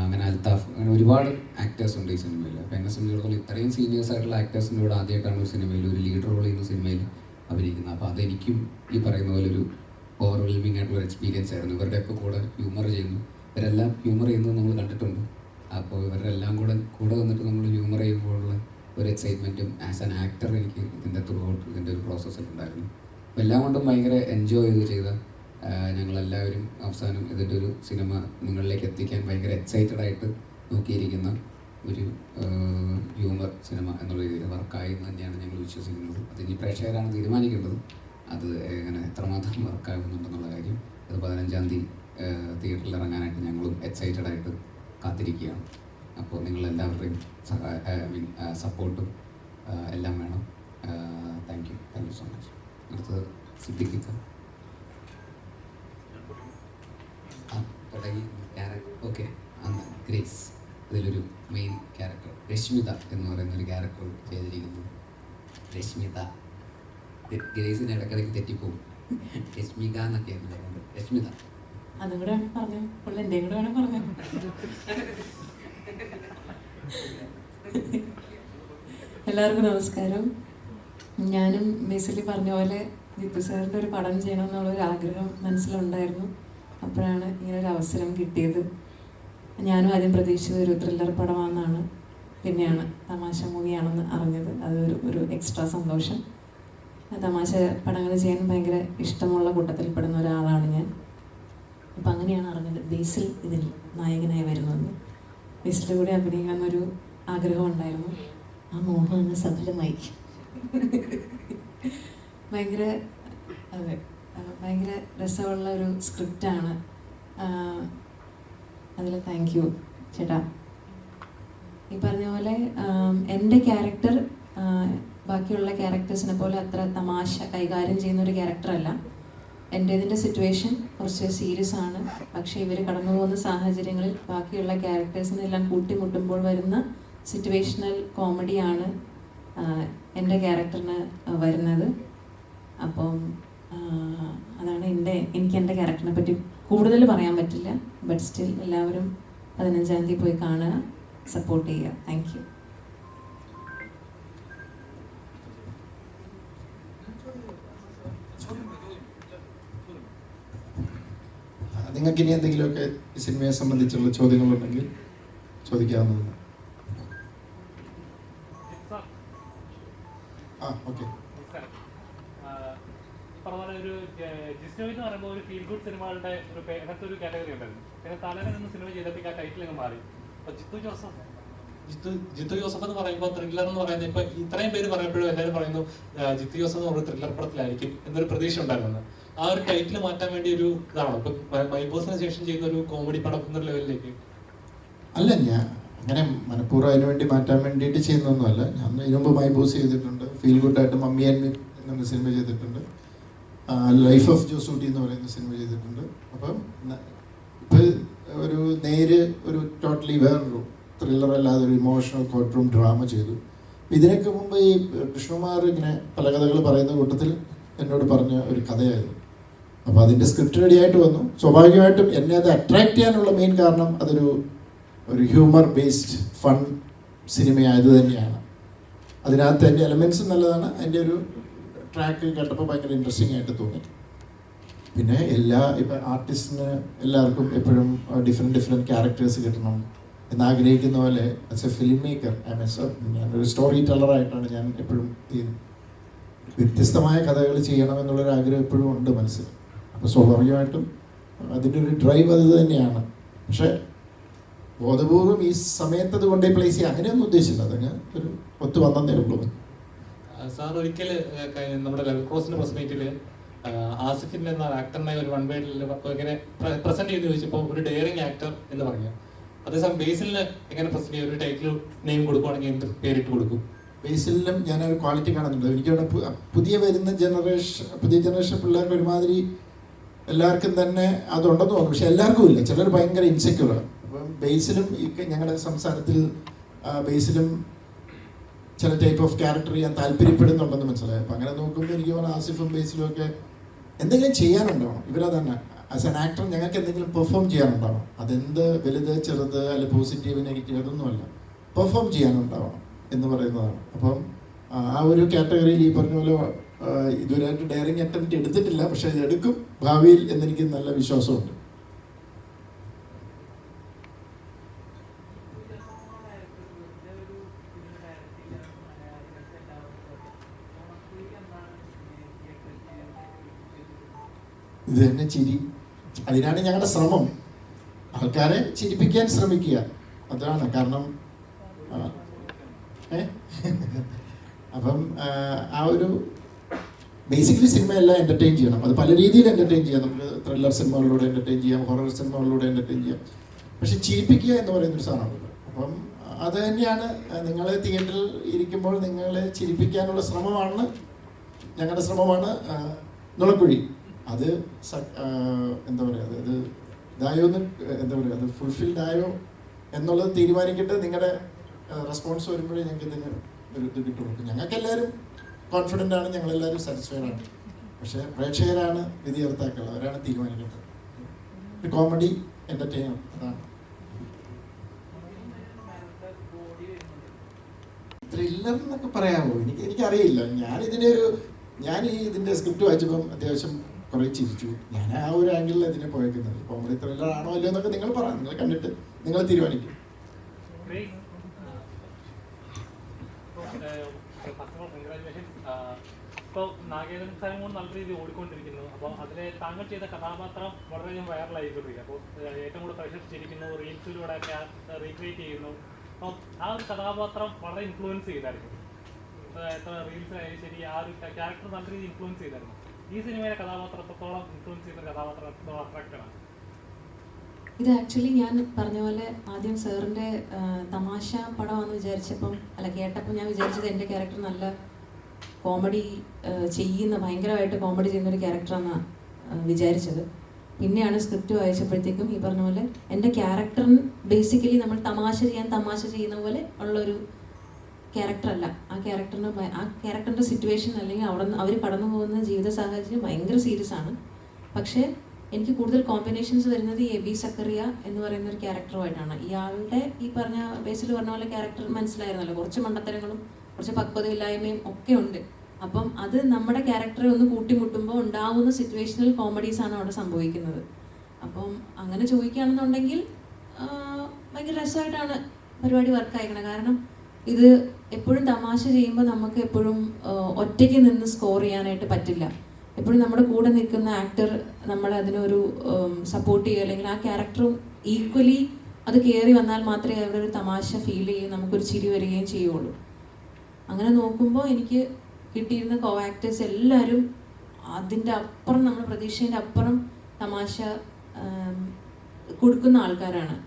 അങ്ങനെ അൽത്താഫ്, അങ്ങനെ ഒരുപാട് ആക്ടേഴ്സ് ഉണ്ട് ഈ സിനിമയിൽ. അപ്പോൾ എന്നെ സംബന്ധിച്ചിടത്തോളം ഇത്രയും സീനിയേഴ്സ് ആയിട്ടുള്ള ആക്ടേഴ്സിൻ്റെ കൂടെ ആദ്യമായിട്ടാണ് ഒരു സിനിമയിൽ ഒരു ലീഡ് റോൾ ചെയ്യുന്ന സിനിമയിൽ അഭിനയിക്കുന്നത്. അപ്പോൾ അതെനിക്കും ഈ പറയുന്ന പോലെ ഒരു ഓവർവെൽമിംഗ് ആയിട്ടുള്ള എക്സ്പീരിയൻസ് ആയിരുന്നു. ഇവരുടെയൊക്കെ കൂടെ ഹ്യൂമർ ചെയ്യുന്നു, ഇവരെല്ലാം ഹ്യൂമർ ചെയ്യുന്നത് നമ്മൾ കണ്ടിട്ടുണ്ട്. അപ്പോൾ ഇവരെല്ലാം കൂടെ വന്നിട്ട് നമ്മൾ ഹ്യൂമർ ചെയ്യുമ്പോഴുള്ള ഒരു എക്സൈറ്റ്മെൻറ്റും ആസ് ആൻ ആക്ടർ എനിക്ക് ഇതിൻ്റെ ത്രൂ ഔട്ട് ഇതിൻ്റെ ഒരു പ്രോസസ്സിലുണ്ടായിരുന്നു. അപ്പോൾ എല്ലാം കൊണ്ടും ഭയങ്കര എൻജോയ് ചെയ്ത ഞങ്ങളെല്ലാവരും അവസാനം ഇതിൻ്റെ ഒരു സിനിമ നിങ്ങളിലേക്ക് എത്തിക്കാൻ ഭയങ്കര എക്സൈറ്റഡ് ആയിട്ട് നോക്കിയിരിക്കുന്ന ഒരു ഹ്യൂമർ സിനിമ എന്നുള്ള രീതിയിൽ വർക്കായി എന്ന് തന്നെയാണ് ഞങ്ങൾ വിശ്വസിക്കുന്നത്. അതിനി പ്രേക്ഷകരാണ് തീരുമാനിക്കേണ്ടത് അത് എങ്ങനെ എത്രമാത്രം വർക്കാകുന്നുണ്ടെന്നുള്ള കാര്യം. അത് 15-ാം തീയതി തിയേറ്ററിൽ ഇറങ്ങാനായിട്ട് ഞങ്ങളും എക്സൈറ്റഡ് ആയിട്ട് കാത്തിരിക്കുകയാണ്. അപ്പോൾ നിങ്ങളെല്ലാവരുടെയും സപ്പോർട്ടും എല്ലാം വേണം. Thank you so much. അടുത്തത് സിദ്ദിഖിക്ക തുടങ്ങി ക്യാരക്ടർ. ഓക്കെ, ഗ്രേസ് ഇതിലൊരു മെയിൻ ക്യാരക്ടർ രശ്മിത എന്ന് പറയുന്ന ഒരു ക്യാരക്ടർ ചെയ്തിരിക്കുന്നു. രശ്മിത, ഗ്രേസിന് ഇടയ്ക്കിടയ്ക്ക് തെറ്റിപ്പോവും. രശ്മിക എന്നൊക്കെയാണ് പറയുന്നത്. രശ്മിത അതും കൂടെ വേണം പറഞ്ഞു, പുള്ളി എൻ്റെയും കൂടെ വേണം പറഞ്ഞു. എല്ലാവർക്കും നമസ്കാരം. ഞാനും ബേസിക്കലി പറഞ്ഞ പോലെ ജിത്തു സാറിൻ്റെ ഒരു പടം ചെയ്യണം എന്നുള്ളൊരു ആഗ്രഹം മനസ്സിലുണ്ടായിരുന്നു. അപ്പോഴാണ് ഇങ്ങനൊരു അവസരം കിട്ടിയത്. ഞാനും ആദ്യം പ്രതീക്ഷിച്ചത് ഒരു ത്രില്ലർ പടമാണെന്നാണ്, പിന്നെയാണ് തമാശ മൂവിയാണെന്ന് അറിഞ്ഞത്. അതൊരു എക്സ്ട്രാ സന്തോഷം. തമാശ പടങ്ങൾ ചെയ്യാൻ ഭയങ്കര ഇഷ്ടമുള്ള കൂട്ടത്തിൽപ്പെടുന്ന ഒരാളാണ് ഞാൻ. അപ്പം അങ്ങനെയാണ് അറിഞ്ഞത് ബേസിൽ ഇതിൽ നായകനായി വരുന്നത്. ബേസിൻ്റെ കൂടെ അഭിനയിക്കണമെന്നൊരു ആഗ്രഹം ഉണ്ടായിരുന്നു. ആ മോഹം അങ്ങ് സഫലമായി. ഭയങ്കര രസമുള്ള ഒരു സ്ക്രിപ്റ്റാണ്. അതിൽ താങ്ക് യു ചേട്ടാ. ഈ പറഞ്ഞ പോലെ എൻ്റെ ക്യാരക്ടർ ബാക്കിയുള്ള ക്യാരക്ടേഴ്സിനെ പോലെ അത്ര തമാശ കൈകാര്യം ചെയ്യുന്ന ഒരു ക്യാരക്ടറല്ല. ഇതിൻ്റെ സിറ്റുവേഷൻ കുറച്ച് സീരിയസ് ആണ്. പക്ഷേ ഇവർ കടന്നു പോകുന്ന സാഹചര്യങ്ങളിൽ ബാക്കിയുള്ള ക്യാരക്ടേഴ്സിനെല്ലാം കൂട്ടിമുട്ടുമ്പോൾ വരുന്ന സിറ്റുവേഷണൽ കോമഡിയാണ് എൻ്റെ ക്യാരക്ടറിന് വരുന്നത്. അപ്പം അതാണ് എനിക്ക് എൻ്റെ ക്യാരക്ടറിനെ പറ്റി കൂടുതൽ പറയാൻ പറ്റില്ല. ബട്ട് സ്റ്റിൽ എല്ലാവരും 15-ാം തീയതി പോയി കാണുക, സപ്പോർട്ട് ചെയ്യുക. Thank you. നിങ്ങൾക്ക് ഇനി എന്തെങ്കിലുമൊക്കെ ഈ സിനിമയെ സംബന്ധിച്ചുള്ള ചോദ്യങ്ങളുണ്ടെങ്കിൽ ചോദിക്കാവുന്നതാണ്. ഓക്കെ. ഒരു ജിസ്നോ എന്ന് പറയുമ്പോൾ ഒരു ഫീൽ ഗുഡ് സിനിമകളുടെ അങ്ങനത്തെ ഒരു കാറ്റഗറി ഉണ്ടായിരുന്നു. പിന്നെ തലവൻ എന്ന സിനിമ ചെയ്തപ്പോൾ ആ ടൈറ്റിൽ അങ്ങ് മാറി. അപ്പോൾ ജിത്തു ജോസഫ് എന്ന് പറയുമ്പോൾ ത്രില്ലർ എന്ന് പറയുന്നത് ഇപ്പൊ ഇത്രയും പേര് പറയുമ്പോഴും എല്ലാവരും പറയുന്നു ജിത്തു ജോസഫ് എന്ന് പറയുന്ന ത്രില്ലർ പടത്തിലായിരിക്കും എന്നൊരു പ്രതീക്ഷ ഉണ്ടായിരുന്നു. ആ ഒരു ടൈറ്റിൽ മാറ്റാൻ വേണ്ടി ഒരു ഇതാണോ ഇപ്പൊ മൈബോസിന് ശേഷം ചെയ്യുന്ന ഒരു കോമഡി പടം എന്ന ലെവലിലേക്ക്? അല്ല, ഞാൻ അങ്ങനെ മനഃപൂർവ്വം അതിനു വേണ്ടി മാറ്റാൻ വേണ്ടിയിട്ട് ചെയ്യുന്നൊന്നുമല്ല. ഞാൻ ഇതിനു മുമ്പ് മൈബോസ് ചെയ്തിട്ടുണ്ട്, ഫീൽ ഗുഡായിട്ട് മമ്മി ആൻഡ് മീ എന്ന സിനിമ ചെയ്തിട്ടുണ്ട്, ലൈഫ് ഓഫ് ജോസൂട്ടി എന്ന് പറയുന്ന സിനിമ ചെയ്തിട്ടുണ്ട്. അപ്പം ഇപ്പോൾ ഒരു ടോട്ടലി വേറൊരു ത്രില്ലർ അല്ലാതെ ഒരു ഇമോഷണൽ കോർട്ട് റൂം ഡ്രാമ ചെയ്തു. ഇതിനൊക്കെ മുമ്പ് ഈ കൃഷ്ണകുമാർ ഇങ്ങനെ പല കഥകൾ പറയുന്ന കൂട്ടത്തിൽ എന്നോട് പറഞ്ഞ ഒരു കഥയായിരുന്നു. അപ്പോൾ അതിൻ്റെ സ്ക്രിപ്റ്റ് റെഡി ആയിട്ട് വന്നു. സ്വാഭാവികമായിട്ടും എന്നെ അത് അട്രാക്ട് ചെയ്യാനുള്ള മെയിൻ കാരണം അതൊരു ഹ്യൂമർ ബേസ്ഡ് ഫൺ സിനിമയായത് തന്നെയാണ്. അതിനകത്ത് എൻ്റെ എലമെൻറ്റ്സ് നല്ലതാണ്. അതിൻ്റെ ഒരു ട്രാക്ക് കേട്ടപ്പോൾ ഭയങ്കര ഇൻട്രസ്റ്റിംഗ് ആയിട്ട് തോന്നി. പിന്നെ ഇപ്പം ആർട്ടിസ്റ്റിന് എല്ലാവർക്കും എപ്പോഴും ഡിഫറെൻറ്റ് ക്യാരക്ടേഴ്സ് കിട്ടണം എന്നാഗ്രഹിക്കുന്ന പോലെ ആസ് എ ഫിലിം മേക്കർ ഞാനൊരു സ്റ്റോറി ടെല്ലറായിട്ടാണ് ഞാൻ എപ്പോഴും വ്യത്യസ്തമായ കഥകൾ ചെയ്യണമെന്നുള്ളൊരു ആഗ്രഹം എപ്പോഴും ഉണ്ട് മനസ്സിൽ. അപ്പോൾ സ്വാഭാവികമായിട്ടും അതിൻ്റെ ഒരു ഡ്രൈവ് അത് തന്നെയാണ്. പക്ഷേ ബോധപൂർവം ഈ സമയത്ത് അത് കൊണ്ടേ പ്ലേസ് ചെയ്യുക അങ്ങനെയൊന്നും ഉദ്ദേശിച്ചില്ല. അതങ്ങ് ഒരു ഒത്തു വന്നതേ ഉള്ളൂ. സാർ ഒരിക്കൽ നമ്മുടെ ലെവൽ ക്രോസിന്റെ പ്രസ് മീറ്റിൽ ആസിഫിൻ എന്ന ആക്ടറിനെ ഒരു വൺ വേഡിൽ ഇങ്ങനെ പ്രസന്റ് ചെയ്ത് ചോദിച്ചപ്പോൾ ഒരു ഡെയറിങ് ആക്ടർ എന്ന് പറഞ്ഞു. അതേസമയം ബേസിലിന് എങ്ങനെ പ്രസന്റ് ചെയ്യും? ഒരു ടൈറ്റിൽ നെയിം കൊടുക്കുവാണെങ്കിൽ എന്ത് പേരിട്ട് കൊടുക്കും? ബേസിലും ഞാനൊരു ക്വാളിറ്റി കാണുന്നുണ്ട്. എനിക്ക് പുതിയ ജനറേഷൻ പിള്ളേർക്ക് ഒരുമാതിരി എല്ലാവർക്കും തന്നെ അതുണ്ടെന്ന് തോന്നുന്നു. പക്ഷെ എല്ലാവർക്കും ഇല്ല. ചിലർ ഭയങ്കര ഇൻസെക്യൂറാണ്. അപ്പം ബേസിലും ഞങ്ങളുടെ സംസാരത്തിൽ ബേസിലും ചില ടൈപ്പ് ഓഫ് ക്യാരക്ടർ ചെയ്യാൻ താല്പര്യപ്പെടുന്നുണ്ടെന്ന് മനസ്സിലായി. അപ്പം അങ്ങനെ നോക്കുമ്പോൾ എനിക്ക് തോന്നുന്നു ആസിഫും ബേസിലും ഒക്കെ എന്തെങ്കിലും ചെയ്യാനുണ്ടാവണം. ഇവരതന്നെ ആസ് ആൻ ആക്ടർ ഞങ്ങൾക്ക് എന്തെങ്കിലും പെർഫോം ചെയ്യാനുണ്ടാവണം. അതെന്ത് വലുത് ചെറുത് അല്ലെ പോസിറ്റീവ് നെഗറ്റീവ് അതൊന്നുമല്ല, പെർഫോം ചെയ്യാനുണ്ടാവണം എന്ന് പറയുന്നതാണ്. അപ്പം ആ ഒരു കാറ്റഗറിയിൽ ഈ പറഞ്ഞ പോലെ ഇതുവരെയായിട്ട് ഡയറിങ് അറ്റംപ്റ്റ് എടുത്തിട്ടില്ല. പക്ഷെ ഇത് എടുക്കും ഭാവിയിൽ എന്നെനിക്ക് നല്ല വിശ്വാസമുണ്ട്. ഇത് തന്നെ ചിരി. അതിനാണ് ഞങ്ങളുടെ ശ്രമം. ആൾക്കാരെ ചിരിപ്പിക്കാൻ ശ്രമിക്കുക. അതാണ് കാരണം. അപ്പം ആ ഒരു ബേസിക്കലി സിനിമയെല്ലാം എൻ്റർടൈൻ ചെയ്യണം. അത് പല രീതിയിൽ എൻ്റർടൈൻ ചെയ്യാം. നമുക്ക് ത്രില്ലർ സിനിമകളിലൂടെ എൻ്റർടൈൻ ചെയ്യാം, ഹൊറർ സിനിമകളിലൂടെ എൻ്റർടൈൻ ചെയ്യാം. പക്ഷെ ചിരിപ്പിക്കുക എന്ന് പറയുന്നൊരു സാധനമുണ്ട്. അപ്പം അത് തന്നെയാണ് നിങ്ങൾ തിയേറ്ററിൽ ഇരിക്കുമ്പോൾ നിങ്ങളെ ചിരിപ്പിക്കാനുള്ള ശ്രമമാണ് ഞങ്ങളുടെ ശ്രമമാണ് നുളക്കുഴി. അത് എന്താ പറയുക, അത് ഇതായോ എന്ന് എന്താ പറയുക, അത് ഫുൾഫിൽഡ് ആയോ എന്നുള്ളത് തീരുമാനിക്കട്ടെ. നിങ്ങളുടെ റെസ്പോൺസ് വരുമ്പോഴേ ഞങ്ങൾക്ക് ഇതിന് ഒരു ഇത് കിട്ടുള്ളൂ. ഞങ്ങൾക്കെല്ലാവരും കോൺഫിഡൻ്റ് ആണ്, ഞങ്ങളെല്ലാവരും സാറ്റിസ്ഫൈഡ് ആണ്. പക്ഷേ പ്രേക്ഷകരാണ് വിധികർത്താക്കൾ, അവരാണ് തീരുമാനിക്കേണ്ടത്. ഒരു കോമഡി എൻ്റർടൈനർ അതാണ്. ത്രില്ലർ എന്നൊക്കെ പറയാമോ? എനിക്കറിയില്ല. ഞാൻ ഇതിൻ്റെ സ്ക്രിപ്റ്റ് വായിച്ചപ്പം അത്യാവശ്യം കുറേ ചിരിച്ചു. ഞാൻ ആ ഒരു ആംഗിളിൽ ഇതിനെ പോയേക്കുന്നത്. കോമഡി ത്രില്ലർ ആണോ അല്ലയോ എന്നൊക്കെ നിങ്ങൾ പറയാം. നിങ്ങൾ കണ്ടിട്ട് നിങ്ങൾ തീരുമാനിക്കും. ഇപ്പോൾ നാഗേന്ദ്രൻ സാറും കൂടെ നല്ല രീതിയിൽ ഓടിക്കൊണ്ടിരിക്കുന്നു. അപ്പോൾ അതിലെ താങ്കൾ ചെയ്ത കഥാപാത്രം വളരെയധികം വൈറലായിക്കൊണ്ടിരിക്കുക. അപ്പോൾ ഏറ്റവും കൂടുതൽ പ്രശംസിച്ചിരിക്കുന്നു, റീൽസിലൂടെ റീക്രിയേറ്റ് ചെയ്യുന്നു. അപ്പോൾ ആ ഒരു കഥാപാത്രം വളരെ ഇൻഫ്ലുവൻസ് ചെയ്തായിരുന്നു. എത്ര റീൽസിലായാലും ശരി, ആ ഒരു ക്യാരക്ടർ നല്ല രീതിയിൽ ഇൻഫ്ലുവൻസ് ചെയ്തായിരുന്നു. ഈ സിനിമയിലെ കഥാപാത്രം എത്രത്തോളം ഇൻഫ്ലുവൻസ് ചെയ്യുന്ന കഥാപാത്രം എത്രത്തോളം അട്രാക്റ്റഡാണ്? ഇത് ആക്ച്വലി ഞാൻ പറഞ്ഞ പോലെ ആദ്യം സാറിൻ്റെ തമാശ പടമാണെന്ന് വിചാരിച്ചപ്പം കേട്ടപ്പോൾ ഞാൻ വിചാരിച്ചത് എൻ്റെ ക്യാരക്ടർ നല്ല കോമഡി ഭയങ്കരമായിട്ട് കോമഡി ചെയ്യുന്നൊരു ക്യാരക്ടറാണെന്നാണ് വിചാരിച്ചത്. പിന്നെയാണ് സ്ക്രിപ്റ്റ് വായിച്ചപ്പോഴത്തേക്കും ഈ പറഞ്ഞ പോലെ എൻ്റെ ക്യാരക്ടറിന് ബേസിക്കലി നമ്മൾ തമാശ ചെയ്യുന്ന പോലെ ഉള്ളൊരു ക്യാരക്ടറല്ല. ആ ക്യാരക്ടറിൻ്റെ സിറ്റുവേഷൻ അല്ലെങ്കിൽ അവർ കടന്നു പോകുന്ന ജീവിത സാഹചര്യം ഭയങ്കര സീരിയസ് ആണ്. പക്ഷേ എനിക്ക് കൂടുതൽ കോമ്പിനേഷൻസ് വരുന്നത് ഈ എബി സക്കറിയ എന്ന് പറയുന്ന ഒരു ക്യാരക്ടറുമായിട്ടാണ്. ഇയാളുടെ ഈ പറഞ്ഞ ബേസിൽ പറഞ്ഞ പോലെ ക്യാരക്ടർ മനസ്സിലായിരുന്നല്ലോ, കുറച്ച് മണ്ടത്തരങ്ങളും കുറച്ച് പക്വതയില്ലായ്മയും ഒക്കെ ഉണ്ട്. അപ്പം അത് നമ്മുടെ ക്യാരക്ടറെ ഒന്ന് കൂട്ടിമുട്ടുമ്പോൾ ഉണ്ടാവുന്ന സിറ്റുവേഷണൽ കോമഡീസാണ് അവിടെ സംഭവിക്കുന്നത്. അപ്പം അങ്ങനെ ചോദിക്കുകയാണെന്നുണ്ടെങ്കിൽ ഭയങ്കര രസമായിട്ടാണ് പരിപാടി വർക്കായിരിക്കണം. കാരണം ഇത് എപ്പോഴും തമാശ ചെയ്യുമ്പോൾ നമുക്ക് എപ്പോഴും ഒറ്റയ്ക്ക് നിന്ന് സ്കോർ ചെയ്യാനായിട്ട് പറ്റില്ല. എപ്പോഴും നമ്മുടെ കൂടെ നിൽക്കുന്ന ആക്ടർ നമ്മളെ അതിനൊരു സപ്പോർട്ട് ചെയ്യുക, അല്ലെങ്കിൽ ആ ക്യാരക്ടറും ഈക്വലി അത് കയറി വന്നാൽ മാത്രമേ അവിടെ ഒരു തമാശ ഫീൽ ചെയ്യുകയും നമുക്കൊരു ചിരി വരികയും ചെയ്യുള്ളൂ. അങ്ങനെ നോക്കുമ്പോൾ എനിക്ക് കിട്ടിയിരുന്ന കോ ആക്ടേഴ്സ് എല്ലാവരും അതിൻ്റെ അപ്പുറം, നമ്മുടെ പ്രതീക്ഷേൻ്റെ അപ്പുറം തമാശ കൊടുക്കുന്ന ആൾക്കാരാണ്.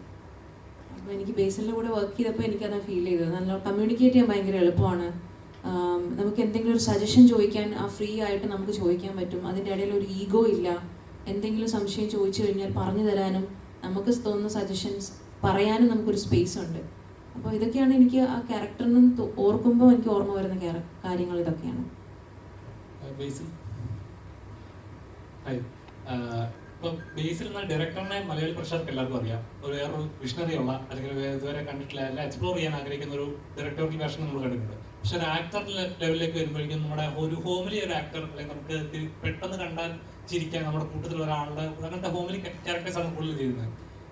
അപ്പോൾ എനിക്ക് ബേസിലിൻ്റെ കൂടെ വർക്ക് ചെയ്തപ്പോൾ എനിക്കത് ഫീൽ ചെയ്തത്. നല്ല കമ്മ്യൂണിക്കേറ്റ് ചെയ്യാൻ ഭയങ്കര എളുപ്പമാണ്. നമുക്ക് എന്തെങ്കിലും ഒരു സജഷൻ ചോദിക്കാൻ ഫ്രീ ആയിട്ട് നമുക്ക് ചോദിക്കാൻ പറ്റും. അതിൻ്റെ ഇടയിൽ ഒരു ഈഗോ ഇല്ല. എന്തെങ്കിലും സംശയം ചോദിച്ചു കഴിഞ്ഞാൽ പറഞ്ഞു തരാനും നമുക്ക് തോന്നുന്ന സജഷൻസ് പറയാനും നമുക്കൊരു സ്പേസ് ഉണ്ട്. അപ്പോൾ ഇതൊക്കെയാണ് എനിക്ക് ആ ക്യാരക്ടറിനും ഓർക്കുമ്പോൾ എനിക്ക് ഓർമ്മ വരുന്ന കാര്യങ്ങൾ ഇതൊക്കെയാണ്. ബേസിൽ ഇപ്പം ബേസിൽ എന്ന ഡയറക്ടറിനെ മലയാളി പ്രേക്ഷകർക്ക് എല്ലാവർക്കും അറിയാം. വേറൊരു വിഷണറി ഉള്ള അല്ലെങ്കിൽ ഇതുവരെ കണ്ടിട്ടില്ല എല്ലാം എക്സ്പ്ലോർ ചെയ്യാൻ ആഗ്രഹിക്കുന്ന ഒരു ഡയറക്ടോറിയൽ വേർഷൻ നമ്മൾ കണ്ടിട്ടുണ്ട്. പക്ഷെ ഒരു ആക്ടർ ലെവലിലേക്ക് വരുമ്പോഴേക്കും നമ്മുടെ ഒരു ഹോമിലി ഒരു ആക്ടർ അല്ലെങ്കിൽ നമുക്ക് പെട്ടെന്ന് കണ്ടാൽ ചിരിക്കാൻ നമ്മുടെ കൂട്ടത്തിൽ ഒരാളുടെ അങ്ങനത്തെ ഹോമിലി ക്യാരക്ടേഴ്സ് ആണ് കൂടുതൽ ചെയ്യുന്നത്.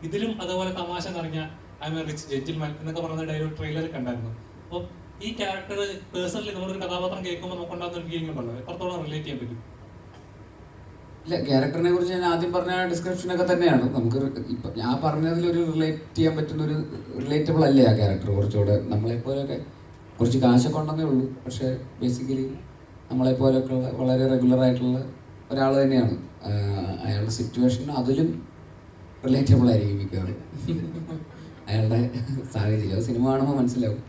ഇതിലും അതുപോലെ തമാശ നിറഞ്ഞ I am a rich gentleman എന്നൊക്കെ പറയുന്ന ഡയലോഗ് ട്രെയിലറിൽ കണ്ടായിരുന്നു. അപ്പോൾ ഈ ക്യാരക്ടർ പേഴ്സണലി നമ്മളൊരു കഥാപാത്രം കേൾക്കുമ്പോൾ നമുക്കുണ്ടാകുന്ന ഒരു ഫീലിംഗ് ഉണ്ടല്ലോ, എത്രത്തോളം റിലേറ്റ് ചെയ്യാൻ പറ്റും? ഇല്ല, ക്യാരക്ടറിനെ കുറിച്ച് ഞാൻ ആദ്യം പറഞ്ഞ ഡിസ്ക്രിപ്ഷനൊക്കെ തന്നെയാണ്. നമുക്ക് ഇപ്പം ഞാൻ പറഞ്ഞതിലൊരു റിലേറ്റ് ചെയ്യാൻ പറ്റുന്ന ഒരു റിലേറ്റബിൾ അല്ലേ ആ ക്യാരക്ടർ. കുറച്ചുകൂടെ നമ്മളെപ്പോലൊക്കെ കുറച്ച് കാശൊക്കെ ഉണ്ടെന്നേ ഉള്ളൂ, പക്ഷേ ബേസിക്കലി നമ്മളെപ്പോലൊക്കെ ഉള്ള വളരെ റെഗുലർ ആയിട്ടുള്ള ഒരാൾ തന്നെയാണ്. അയാളുടെ സിറ്റുവേഷൻ അതിലും റിലേറ്റബിൾ ആയിരിക്കും മിക്കവാറും. അയാളുടെ സാഹചര്യം അത് സിനിമ കാണുമ്പോൾ മനസ്സിലാവും.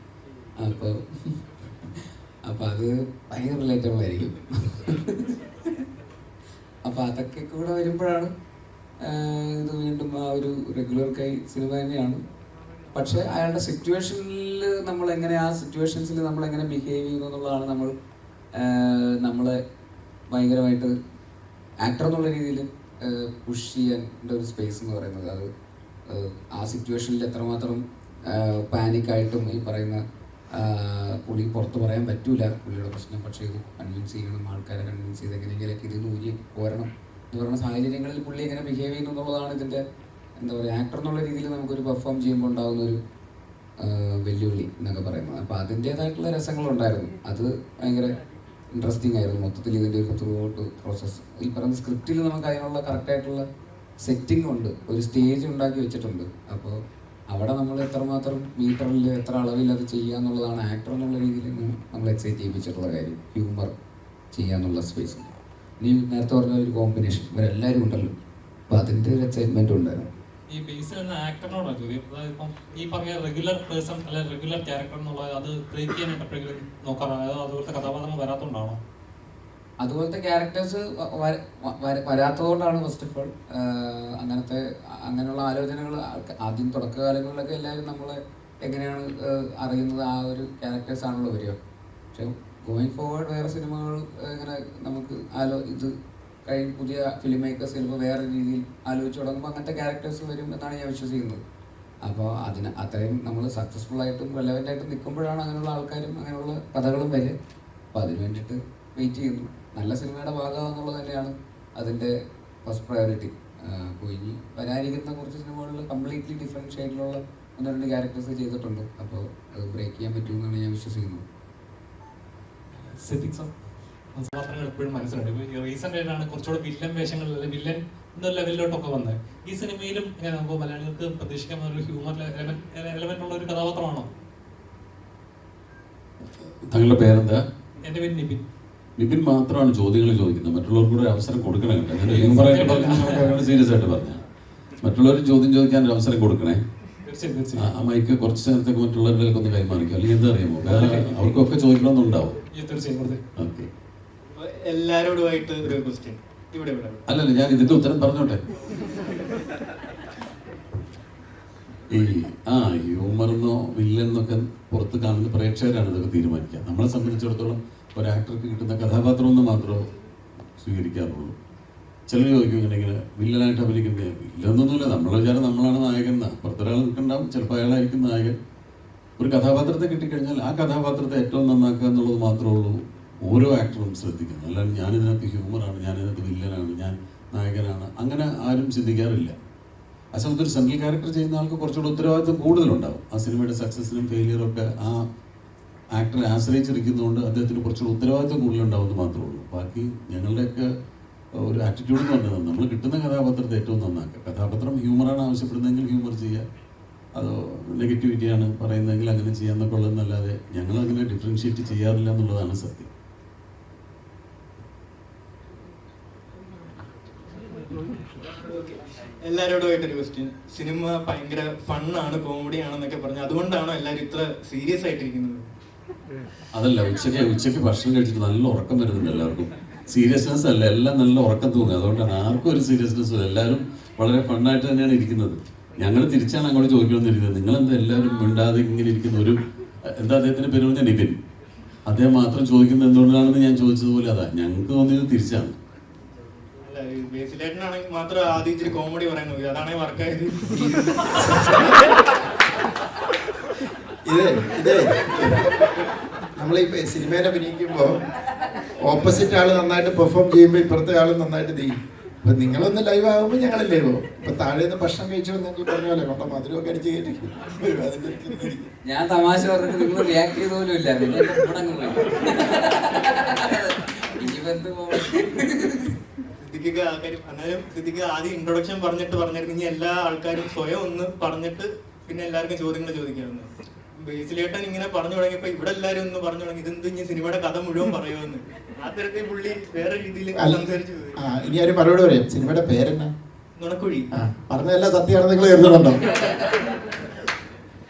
അപ്പോൾ അത് ഭയങ്കര റിലേറ്റബിൾ ആയിരിക്കും. അപ്പോൾ അതൊക്കെ കൂടെ വരുമ്പോഴാണ് ഇത് വീണ്ടും ആ ഒരു റെഗുലർ കൈ സിനിമ തന്നെയാണ്. പക്ഷേ അയാളുടെ സിറ്റുവേഷനിൽ നമ്മളെങ്ങനെ ആ സിറ്റുവേഷൻസിൽ നമ്മളെങ്ങനെ ബിഹേവ് ചെയ്യുന്നു എന്നുള്ളതാണ് നമ്മളെ ഭയങ്കരമായിട്ട് ആക്ടർ എന്നുള്ള രീതിയിൽ പുഷ് ചെയ്യേണ്ട ഒരു സ്പേസ് എന്ന് പറയുന്നത്. അത് ആ സിറ്റുവേഷനിൽ എത്രമാത്രം പാനിക്കായിട്ടും ഈ പറയുന്ന പുള്ളി പുറത്ത് പറയാൻ പറ്റൂല പുള്ളിയുടെ പ്രശ്നം, പക്ഷേ ഇത് കൺവിൻസ് ചെയ്യണം, ആൾക്കാരെ കൺവിൻസ് ചെയ്ത് എങ്ങനെയെങ്കിലൊക്കെ ഇതിൽ നിന്ന് ഊരി പോരണം എന്ന് പറയുന്ന സാഹചര്യങ്ങളിൽ പുള്ളി എങ്ങനെ ബിഹേവ് ചെയ്യുന്നു എന്നുള്ളതാണ് ഇതിൻ്റെ എന്താ പറയുക ആക്ടർ എന്നുള്ള രീതിയിൽ നമുക്കൊരു പെർഫോം ചെയ്യുമ്പോൾ ഉണ്ടാകുന്നൊരു വെല്ലുവിളി എന്നൊക്കെ പറയുന്നത്. അപ്പോൾ അതിൻ്റേതായിട്ടുള്ള രസങ്ങളുണ്ടായിരുന്നു. അത് ഭയങ്കര ഇൻട്രസ്റ്റിംഗ് ആയിരുന്നു മൊത്തത്തിൽ ഇതിൻ്റെ ഒരു ത്രൂ ഔട്ട് പ്രോസസ്സ്. ഈ പറയുന്ന സ്ക്രിപ്റ്റിൽ നമുക്ക് അതിനുള്ള കറക്റ്റായിട്ടുള്ള സെറ്റിംഗ് ഉണ്ട്, ഒരു സ്റ്റേജ് ഉണ്ടാക്കി വെച്ചിട്ടുണ്ട്. അപ്പോൾ അവിടെ നമ്മൾ എത്രമാത്രം മീറ്ററിൽ എത്ര അളവിൽ അത് ചെയ്യുക എന്നുള്ളതാണ് ആക്ടർ എന്നുള്ള രീതിയിൽ നമ്മൾ എക്സൈറ്റ് ചെയ്യിപ്പിച്ചിട്ടുള്ള കാര്യം. ഹ്യൂമർ ചെയ്യാന്നുള്ള സ്പേസ്. നീ നേരത്തെ പറഞ്ഞ ഒരു കോമ്പിനേഷൻ ഇവരെല്ലാവരും ഉണ്ടല്ലോ, അപ്പോൾ അതിൻ്റെ ഒരു എക്സൈറ്റ്മെൻറ്റ് ഉണ്ടായിരുന്നു. ഈ ബേസിൽ എന്ന ആക്ടറിനോടാണ് ചോദ്യം. അതായത് ഇപ്പം ഈ പറഞ്ഞ റെഗുലർ പേഴ്സൺ അല്ലെങ്കിൽ റെഗുലർ ക്യാരക്ടർ എന്നുള്ളത് അത് ബ്രേക്ക് ചെയ്യാനായിട്ട് എപ്പോഴെങ്കിലും നോക്കാറാണ്, അതോ അതുപോലത്തെ കഥാപാത്രങ്ങൾ വരാത്തതുകൊണ്ടാണോ? അതുപോലത്തെ ക്യാരക്ടേഴ്സ് വരാത്തതുകൊണ്ടാണ് ഫസ്റ്റ് ഓഫ് ഓൾ. അങ്ങനെയുള്ള ആലോചനകൾ ആദ്യം തുടക്കകാലങ്ങളിലൊക്കെ എല്ലാവരും നമ്മളെ എങ്ങനെയാണ് അറിയുന്നത് ആ ഒരു ക്യാരക്ടേഴ്സ് ആണല്ലോ വരിക. പക്ഷെ ഗോയിങ് ഫോർവേഡ് വേറെ സിനിമകൾ ഇങ്ങനെ നമുക്ക് ഇത് പുതിയ ഫിലിം മേക്കേഴ്സ് ചിലപ്പോൾ വേറെ രീതിയിൽ ആലോചിച്ച് തുടങ്ങുമ്പോൾ അങ്ങനത്തെ ക്യാരക്ടേഴ്സ് വരും എന്നാണ് ഞാൻ വിശ്വസിക്കുന്നത്. അപ്പോൾ അത്രയും നമ്മൾ സക്സസ്ഫുൾ ആയിട്ടും റെലവൻ്റ് ആയിട്ടും നിൽക്കുമ്പോഴാണ് അങ്ങനെയുള്ള ആൾക്കാരും അങ്ങനെയുള്ള കഥകളും വരിക. അപ്പോൾ അതിന് വേണ്ടിയിട്ട് വെയിറ്റ് ചെയ്യുന്നു. നല്ല സിനിമയുടെ ഭാഗമാണെന്നുള്ളത് തന്നെയാണ് അതിൻ്റെ ഫസ്റ്റ് പ്രയോറിറ്റി. അപ്പോൾ ഇനി വരാനിരിക്കുന്ന കുറച്ച് സിനിമകളിൽ കംപ്ലീറ്റ്ലി ഡിഫറെൻറ്റ് ഷെയ്ഡിലുള്ള 1-2 ക്യാരക്ടേഴ്സ് ചെയ്തിട്ടുണ്ട്. അപ്പോൾ അത് ബ്രേക്ക് ചെയ്യാൻ പറ്റുമെന്നാണ് ഞാൻ വിശ്വസിക്കുന്നത്. കഥാപാത്രങ്ങൾ എപ്പോഴും മനസ്സിലുണ്ട്. ഇപ്പോൾ റീസെൻ്റ് ആയിട്ടാണ് കുറച്ചുകൂടെ വില്ലൻ വേഷങ്ങളിൽ വില്ലൻ എന്ന ലെവലിലോട്ടൊക്കെ വന്നത്. ഈ സിനിമയിലും ഇങ്ങനെ നമുക്ക് മലയാളികൾക്ക് പ്രതീക്ഷിക്കാവുന്ന ഒരു ഹ്യൂമർ എലമെന്റ് ഉള്ള ഒരു കഥാപാത്രമാണോ? താങ്കളുടെ പേരെന്താ? എൻ്റെ പേര് നിബിൻ. നിബിൻ മാത്രമാണ് ചോദ്യങ്ങൾ ചോദിക്കുന്നത്, മറ്റുള്ളവർക്ക് കൂടെ അവസരം കൊടുക്കണേ. കേട്ടോ, സീരിയസ് ആയിട്ട് പറഞ്ഞ മറ്റുള്ളവർ ചോദ്യം ചോദിക്കാൻ ഒരു അവസരം കൊടുക്കണേ. ആ മൈക്ക് കുറച്ച് നേരത്തേക്ക് മറ്റുള്ളവരിലേക്ക് ഒന്ന് കൈമാറിക്കും, അല്ലെങ്കിൽ എന്താ അറിയാമോ, വേറെ അവർക്കൊക്കെ ചോദിക്കണമെന്നുണ്ടാവും. ഓക്കെ, എല്ലാരോടുമായിട്ട് ഒരു ക്വസ്റ്റ്യൻ അല്ലല്ല, ഞാൻ ഇതിന്റെ ഉത്തരം പറഞ്ഞോട്ടെ. ഈ ഹ്യൂമറെന്നോ വില്ലെന്നൊക്കെ പുറത്ത് കാണുന്ന പ്രേക്ഷകരാണ് ഇതൊക്കെ തീരുമാനിക്കുക. നമ്മളെ സംബന്ധിച്ചിടത്തോളം ഒരു ആക്ടർക്ക് കിട്ടുന്ന കഥാപാത്രം എന്ന് മാത്രമേ സ്വീകരിക്കാറുള്ളൂ. ചിലർ ചോദിക്കും ഇങ്ങനെ വില്ലനായിട്ട് അഭിനയിക്കുന്നത്. വില്ലെന്നൊന്നുമില്ല, നമ്മളെ വിചാരം നമ്മളാണ് നായകൻ എന്നാണ്. പുറത്തൊരാൾ നിൽക്കണ്ടാവും, ചിലപ്പോൾ അയാളായിരിക്കും നായകൻ. ഒരു കഥാപാത്രത്തെ കിട്ടിക്കഴിഞ്ഞാൽ ആ കഥാപാത്രത്തെ ഏറ്റവും നന്നാക്കുക എന്നുള്ളത് മാത്രമേ ഉള്ളൂ ഓരോ ആക്ടറും ശ്രദ്ധിക്കുന്നത്. അല്ലാണ്ട് ഞാനിതിനകത്ത് ഹ്യൂമറാണ്, ഞാനിതിനകത്ത് വില്ലനാണ്, ഞാൻ നായകനാണ്, അങ്ങനെ ആരും ചിന്തിക്കാറില്ല. ആ സമയത്ത് ഒരു സെൻട്രൽ ക്യാരക്ടർ ചെയ്യുന്ന ആൾക്ക് കുറച്ചുകൂടെ ഉത്തരവാദിത്വം കൂടുതലുണ്ടാവും. ആ സിനിമയുടെ സക്സസിനും ഫെയിലിയറും ഒക്കെ ആ ആക്ടറെ ആശ്രയിച്ചിരിക്കുന്നതുകൊണ്ട് അദ്ദേഹത്തിന് കുറച്ചുകൂടെ ഉത്തരവാദിത്വം കൂടുതലുണ്ടാവുമെന്ന് മാത്രമേ ഉള്ളൂ. ബാക്കി ഞങ്ങളുടെയൊക്കെ ഒരു ആറ്റിറ്റ്യൂഡ് എന്ന് പറഞ്ഞത് നമ്മൾ കിട്ടുന്ന കഥാപാത്രത്തെ ഏറ്റവും നന്നാക്കുക. കഥാപാത്രം ഹ്യൂമറാണ് ആവശ്യപ്പെടുന്നതെങ്കിൽ ഹ്യൂമർ ചെയ്യുക, അതോ നെഗറ്റിവിറ്റിയാണ് പറയുന്നതെങ്കിൽ അങ്ങനെ ചെയ്യാമെന്നൊക്കെ ഉള്ളതെന്നല്ലാതെ ഞങ്ങളങ്ങനെ ഡിഫറൻഷ്യേറ്റ് ചെയ്യാറില്ല എന്നുള്ളതാണ് സത്യം. എല്ലാവരോടുമായിട്ടൊരു ക്വസ്റ്റ്യൻ. സിനിമ ഭയങ്കര ഫണ്ണാണ്, കോമഡി ആണെന്നൊക്കെ പറഞ്ഞു, അതുകൊണ്ടാണോ എല്ലാവരും ഇത്ര സീരിയസ് ആയിട്ടിരിക്കുന്നത്? അതല്ല, ഉച്ചയ്ക്ക് ഭക്ഷണം കഴിച്ചിട്ട് നല്ല ഉറക്കം വരുന്നുണ്ട് എല്ലാവർക്കും. സീരിയസ്നെസ് അല്ല, എല്ലാം നല്ല ഉറക്കം തൂങ്ങുക. അതുകൊണ്ടാണ് ആർക്കും ഒരു സീരിയസ്നെസ്. എല്ലാവരും വളരെ ഫണ്ണായിട്ട് തന്നെയാണ് ഇരിക്കുന്നത്. ഞങ്ങൾ തിരിച്ചാണ് അങ്ങോട്ട് ചോദിക്കണമെന്നിരിക്കുന്നത്. നിങ്ങളെന്താ എല്ലാവരും മിണ്ടാതെ ഇങ്ങനെ ഇരിക്കുന്ന ഒരു എന്താ അദ്ദേഹത്തിൻ്റെ പേര് പറഞ്ഞാൽ നിതിൻ, അദ്ദേഹം മാത്രം ചോദിക്കുന്നത് എന്തുകൊണ്ടാണെന്ന് ഞാൻ ചോദിച്ചതുപോലെ അതാ ഞങ്ങൾക്ക് തോന്നിയത് തിരിച്ചാണ്. ബേസിലേട്ടനാണെങ്കിൽ മാത്രം ആദ്യം ഇച്ചിരി കോമഡി പറയാൻ നോക്കി, അതാണെങ്കിൽ വർക്കായത്. ഇതേ നമ്മളിപ്പോൾ സിനിമയിൽ അഭിനയിക്കുമ്പോൾ ഓപ്പോസിറ്റ് ആൾ നന്നായിട്ട് പെർഫോം ചെയ്യുമ്പോൾ ഇപ്പുറത്തെ ആൾ നന്നായിട്ട് ചെയ്യും. അപ്പം നിങ്ങളൊന്ന് ലൈവ് ആകുമ്പോൾ ഞങ്ങൾ ലൈവ് ആവും. ഇപ്പം താഴെ നിന്ന് ഭക്ഷണം കഴിച്ചു നിങ്ങൾ പറഞ്ഞ പോലെ കൊണ്ട മധുരമൊക്കെ അടിച്ച് കയറ്റി ഞാൻ തമാശ പറഞ്ഞിട്ട് നിങ്ങൾ റിയാക്ട് ചെയ്ത പോലും ഇല്ല. പിന്നെ സിദ്ദിഖ് ആൾക്കാരും എന്നാലും സിദ്ദിഖ് ആദ്യം ഇൻട്രൊഡക്ഷൻ പറഞ്ഞിട്ട് ഇനി എല്ലാ ആൾക്കാരും സ്വയം ഒന്ന് പറഞ്ഞിട്ട് പിന്നെ എല്ലാവർക്കും ചോദ്യങ്ങൾ ചോദിക്കാമെന്ന്. ബേസിലേട്ടൻ ഇങ്ങനെ പറഞ്ഞു തുടങ്ങിയപ്പോ ഇവിടെ എല്ലാരും ഒന്ന് പറഞ്ഞു തുടങ്ങി ഇതെന്ത് ഇനി സിനിമയുടെ കഥ മുഴുവൻ പറയുമെന്ന്. ആ തരത്തിൽ പുള്ളി വേറെ രീതിയിൽ സംസാരിച്ചു പോയി. ഇനി ആരും മറുപടി പറയാം. സിനിമയുടെ പേരെന്നാ? നുണക്കുഴി. പറഞ്ഞതെല്ലാം സത്യമാണെന്ന് നിങ്ങൾ കരുതുന്നുണ്ടോ?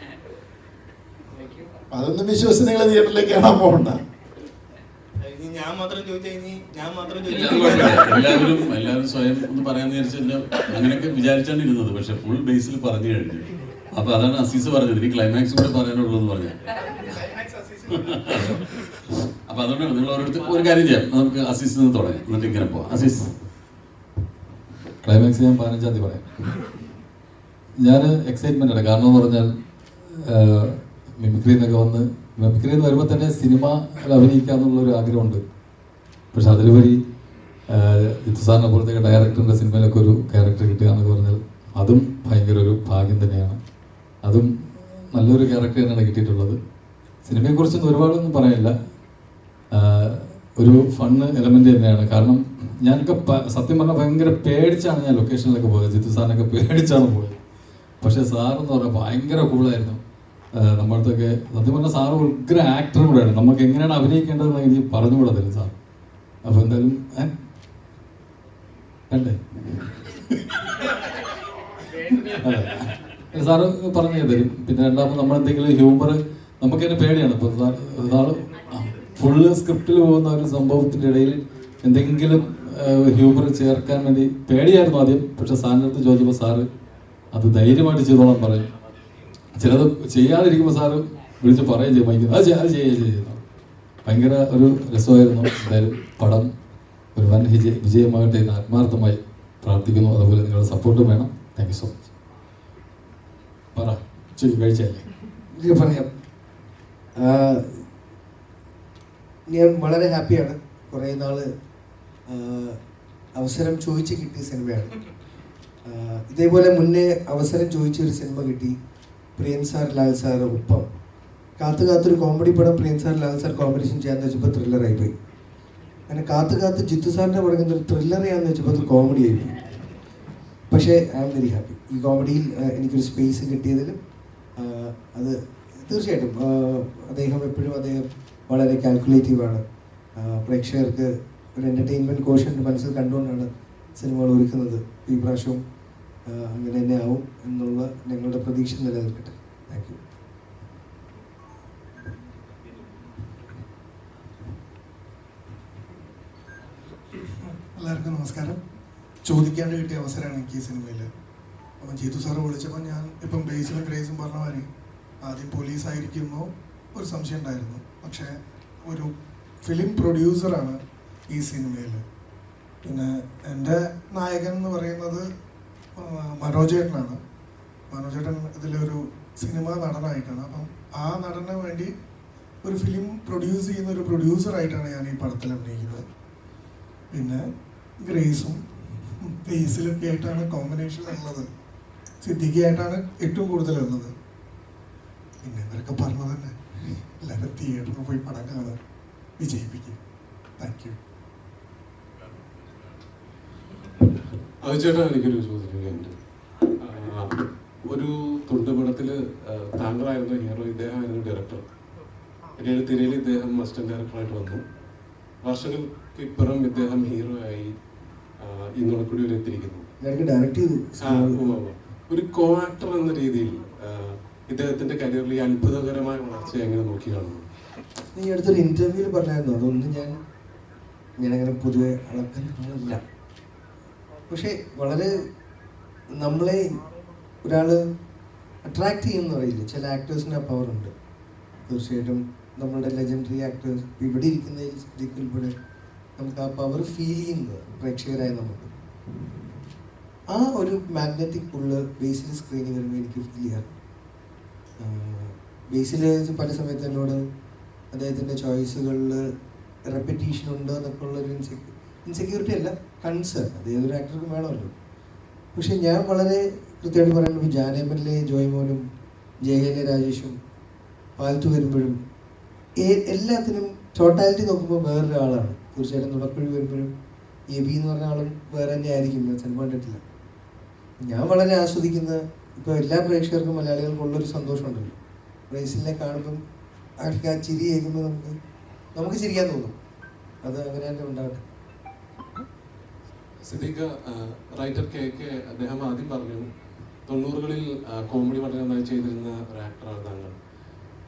അതൊന്നും വിശ്വസിച്ച് നിങ്ങൾ തിയേറ്ററിലേക്ക് കാണാൻ പോകണ്ട. ഞാൻ മാത്രം ചോദിച്ചാൽ എല്ലാവരും സ്വയം ഒന്ന് പറയാന്ന് വിചാരിച്ചാൽ അങ്ങനെയൊക്കെ വിചാരിച്ചാണ് ഇരുന്നത്. പക്ഷെ ഫുൾ ബേസിൽ പറഞ്ഞു കഴിഞ്ഞു. അപ്പൊ അതാണ് അസീസ് പറഞ്ഞത്, ഇനി ക്ലൈമാക്സ് കൂടെ പറയാനുള്ളതെന്ന് പറഞ്ഞു. അപ്പൊ അതുകൊണ്ടാണ് നിങ്ങൾ ഓരോരുത്തർ ഒരു കാര്യം ചെയ്യാം, നമുക്ക് അസീസിൽ നിന്ന് തുടങ്ങാം, എന്നിട്ട് ഇങ്ങനെ പോവാം. അസീസ് ക്ലൈമാക്സ് ഞാൻ 15-ാം തീയതി പറയാം. ഞാൻ എക്സൈറ്റ്മെന്റ് ആണ്. കാരണം എന്ന് പറഞ്ഞാൽ മിമിക്രി എന്നൊക്കെ വന്ന് മിമിക്രി എന്ന് വരുമ്പോൾ തന്നെ സിനിമയിൽ അഭിനയിക്കുക എന്നുള്ളൊരു ആഗ്രഹമുണ്ട്. പക്ഷെ അതിലുപരി ജിത്തു സാറിനെ പോലത്തെ ഡയറക്ടറിൻ്റെ സിനിമയിലൊക്കെ ഒരു ക്യാരക്ടർ കിട്ടുക എന്നൊക്കെ പറഞ്ഞാൽ അതും ഭയങ്കര ഒരു ഭാഗ്യം തന്നെയാണ്. അതും നല്ലൊരു ക്യാരക്ടർ തന്നെയാണ് കിട്ടിയിട്ടുള്ളത്. സിനിമയെക്കുറിച്ചൊന്നും ഒരുപാടൊന്നും പറയാനില്ല. ഒരു ഫണ്ണ് എലമെൻ്റ് തന്നെയാണ്. കാരണം ഞാനൊക്കെ സത്യം പറഞ്ഞാൽ ഭയങ്കര പേടിച്ചാണ് ഞാൻ ലൊക്കേഷനിലൊക്കെ പോയത്. ജിത്തു സാറിനൊക്കെ പേടിച്ചാണ് പോയത്. പക്ഷേ സാറെന്ന് പറഞ്ഞാൽ ഭയങ്കര കൂളായിരുന്നു. നമ്മുടെ അടുത്തൊക്കെ സത്യം പറഞ്ഞാൽ സാറ് ഉഗ്ര ആക്ടർ കൂടെയാണ്. നമുക്ക് എങ്ങനെയാണ് അഭിനയിക്കേണ്ടതെന്ന് എനിക്ക് പറഞ്ഞുകൂടാ തരും സാർ. അപ്പോൾ എന്തായാലും കണ്ടേ അതെ സാറ് പറഞ്ഞു തരും. പിന്നെ രണ്ടാമത് നമ്മളെന്തെങ്കിലും ഹ്യൂമർ നമുക്ക് തന്നെ പേടിയാണ്. ഇപ്പോൾ സാറ് ഫുള്ള് സ്ക്രിപ്റ്റിൽ പോകുന്ന ഒരു സംഭവത്തിൻ്റെ ഇടയിൽ എന്തെങ്കിലും ഹ്യൂമർ ചേർക്കാൻ വേണ്ടി പേടിയായിരുന്നു ആദ്യം. പക്ഷെ സാറിൻ്റെ അടുത്ത് ചോദിച്ചപ്പോൾ സാറ് അത് ധൈര്യമായിട്ട് ചെയ്തോളാൻ പറയും. ചിലത് ചെയ്യാതിരിക്കുമ്പോൾ സാറ് വിളിച്ച് പറയുകയും ചെയ്യും, വൈകുന്നത് അത് ചെയ്യുന്നു. ഭയങ്കര ഒരു രസമായിരുന്നു. എന്തായാലും പടം ഒരു വൻ വിജയമാകട്ടെ എന്ന് ആത്മാർത്ഥമായി പ്രാർത്ഥിക്കുന്നു. അതുപോലെ നിങ്ങളുടെ സപ്പോർട്ടും വേണം. Thank you so much. പറ കഴിച്ചല്ലേ? ഇത് പറയാം. ഞാൻ വളരെ ഹാപ്പിയാണ്. കുറേ നാൾ അവസരം ചോദിച്ച് കിട്ടിയ സിനിമയാണ്. ഇതേപോലെ മുന്നേ അവസരം ചോദിച്ചൊരു സിനിമ കിട്ടി. പ്രിയൻ സാർ ലാൽ സാർ ഒപ്പം കാത്തൊരു കോമഡി പടം പ്രിയൻ സാർ ലാൽ സാർ കോമ്പറ്റീഷൻ ചെയ്യാന്ന് വെച്ചപ്പോൾ ത്രില്ലറായി പോയി. അങ്ങനെ കാത്ത് ജിത്തു സാറിൻ്റെ പറയുന്ന ഒരു ത്രില്ലർ ചെയ്യാന്ന് വെച്ചപ്പോൾ അത് കോമഡി ആയിപ്പോയി. പക്ഷേ ഐ ആം വെരി ഹാപ്പി. ഈ കോമഡിയിൽ എനിക്കൊരു സ്പേസ് കിട്ടിയതിലും അത് തീർച്ചയായിട്ടും അദ്ദേഹം വളരെ കാൽക്കുലേറ്റീവാണ്. പ്രേക്ഷകർക്ക് ഒരു എൻ്റർടൈൻമെൻറ്റ് കോഷ്യൻ്റ് മനസ്സിൽ കണ്ടുകൊണ്ടാണ് സിനിമകൾ ഒരുക്കുന്നത്. ഈ പ്രാവശ്യവും അങ്ങനെ തന്നെ ആവും എന്നുള്ള ഞങ്ങളുടെ പ്രതീക്ഷ നിലനിൽക്കട്ടെ. Thank you. എല്ലാവർക്കും നമസ്കാരം. ചോദിക്കാണ്ട് കിട്ടിയ അവസരമാണ് എനിക്ക് ഈ സിനിമയിൽ. അപ്പം ജീതു സാറ് വിളിച്ചപ്പോൾ ഞാൻ ഇപ്പം ബേസിലും ക്രേസും പറഞ്ഞ മാതിരി ആദ്യം പോലീസായിരിക്കുമോ ഒരു സംശയം ഉണ്ടായിരുന്നു. പക്ഷേ ഒരു ഫിലിം പ്രൊഡ്യൂസറാണ് ഈ സിനിമയിൽ. പിന്നെ എൻ്റെ നായകൻ എന്ന് പറയുന്നത് മനോജേട്ടനാണ്. മനോജേട്ടൻ ഇതിലൊരു സിനിമ നടനായിട്ടാണ്. അപ്പം ആ നടന് വേണ്ടി ഒരു ഫിലിം പ്രൊഡ്യൂസ് ചെയ്യുന്ന ഒരു പ്രൊഡ്യൂസറായിട്ടാണ് ഞാൻ ഈ പടത്തിൽ അഭിനയിക്കുന്നത്. പിന്നെ ഗ്രേസും ബേസിലൊക്കെ ആയിട്ടാണ് കോമ്പിനേഷൻ ഉള്ളത്. സിദ്ദിഖായിട്ടാണ് ഏറ്റവും കൂടുതലുള്ളത്. പിന്നെ ഇവരൊക്കെ പറഞ്ഞത് തന്നെ എല്ലാവരും തിയേറ്ററിൽ പോയി പടം കാണാൻ വിജയിപ്പിക്കും. Thank you. അത് ചേട്ടാ, എനിക്കൊരു ചോദ്യമുണ്ട്. ഒരു തുണ്ടുപടത്തിൽ താങ്കളായിരുന്നു ഹീറോ, ഇദ്ദേഹമായിരുന്നു ഡയറക്ടർ. പിന്നീട് തിരയിൽ ഇദ്ദേഹം അസിസ്റ്റന്റ് ഡയറക്ടറായിട്ട് വന്നു. വർഷങ്ങൾക്ക് ഇപ്പുറം ഇദ്ദേഹം ഹീറോ ആയി ഈ നുണക്കുടി വരെ എത്തിയിരിക്കുന്നു. ഒരു കോ ആക്ടർ എന്ന രീതിയിൽ ഇദ്ദേഹത്തിന്റെ കരിയറിൽ ഈ അത്ഭുതകരമായ വളർച്ച എങ്ങനെ നോക്കി കാണുന്നു? നീ അടുത്തൊരു ഇന്റർവ്യൂവിൽ പറഞ്ഞായിരുന്നു. അതൊന്നും ഞാനങ്ങനെ പൊതുവെ അളക്കുന്നില്ല. പക്ഷേ വളരെ നമ്മളെ ഒരാൾ അട്രാക്റ്റ് ചെയ്യുമെന്ന് പറയില്ല, ചില ആക്ടേഴ്സിന് ആ പവർ ഉണ്ട്. തീർച്ചയായിട്ടും നമ്മളുടെ ലെജൻഡറി ആക്ടേഴ്സ് ഇവിടെ ഇരിക്കുന്നതിൽ ഉൾപ്പെടെ നമുക്ക് ആ പവർ ഫീൽ ചെയ്യുന്നത് പ്രേക്ഷകരായ നമുക്ക്. ആ ഒരു മാഗ്നറ്റിക് പുള്ള് ബേസിൽ സ്ക്രീനിൽ വരുമ്പോൾ എനിക്ക് ഫീൽ ചെയ്യാറ്. ബേസിൽ പല സമയത്ത് എന്നോട് അദ്ദേഹത്തിൻ്റെ ചോയ്സുകളിൽ റെപ്പറ്റീഷൻ ഉണ്ട് എന്നൊക്കെ ഉള്ളൊരു ഇൻസെക്യൂരിറ്റി അല്ല, കൺസേൺ. അത് ഏതൊരു ആക്ടർക്കും വേണമല്ലോ. പക്ഷെ ഞാൻ വളരെ കൃത്യമായിട്ട് പറയുന്നത് ജാനേമനിലെ ജോയ്മോനും ജയയിലെ രാജേഷും പാലത്ത് വരുമ്പോഴും എല്ലാത്തിനും ടോട്ടാലിറ്റി നോക്കുമ്പോൾ വേറൊരാളാണ്. തീർച്ചയായിട്ടും നുണക്കുഴി വരുമ്പോഴും എബി എന്ന് പറഞ്ഞ ആളും വേറെ തന്നെ ആയിരിക്കും, സിനിമ കണ്ടിട്ടില്ല. ഞാൻ വളരെ ആസ്വദിക്കുന്ന, ഇപ്പോൾ എല്ലാ പ്രേക്ഷകർക്കും മലയാളികൾക്കുള്ളൊരു സന്തോഷമുണ്ടല്ലോ, റേസിലിനെ കാണുമ്പം അവർക്ക് ആ ചിരി കേൾക്കുമ്പോൾ നമുക്ക് ചിരിക്കാൻ തോന്നും. അത് അങ്ങനെ തന്നെ ഉണ്ടാവട്ടെ. സിദ്ദീഖ്, റൈറ്റർ KK അദ്ദേഹം ആദ്യം പറഞ്ഞു 90കളിൽ കോമഡി വളരെ നന്നായി ചെയ്തിരുന്ന ഒരു ആക്ടറാണ് താങ്കൾ.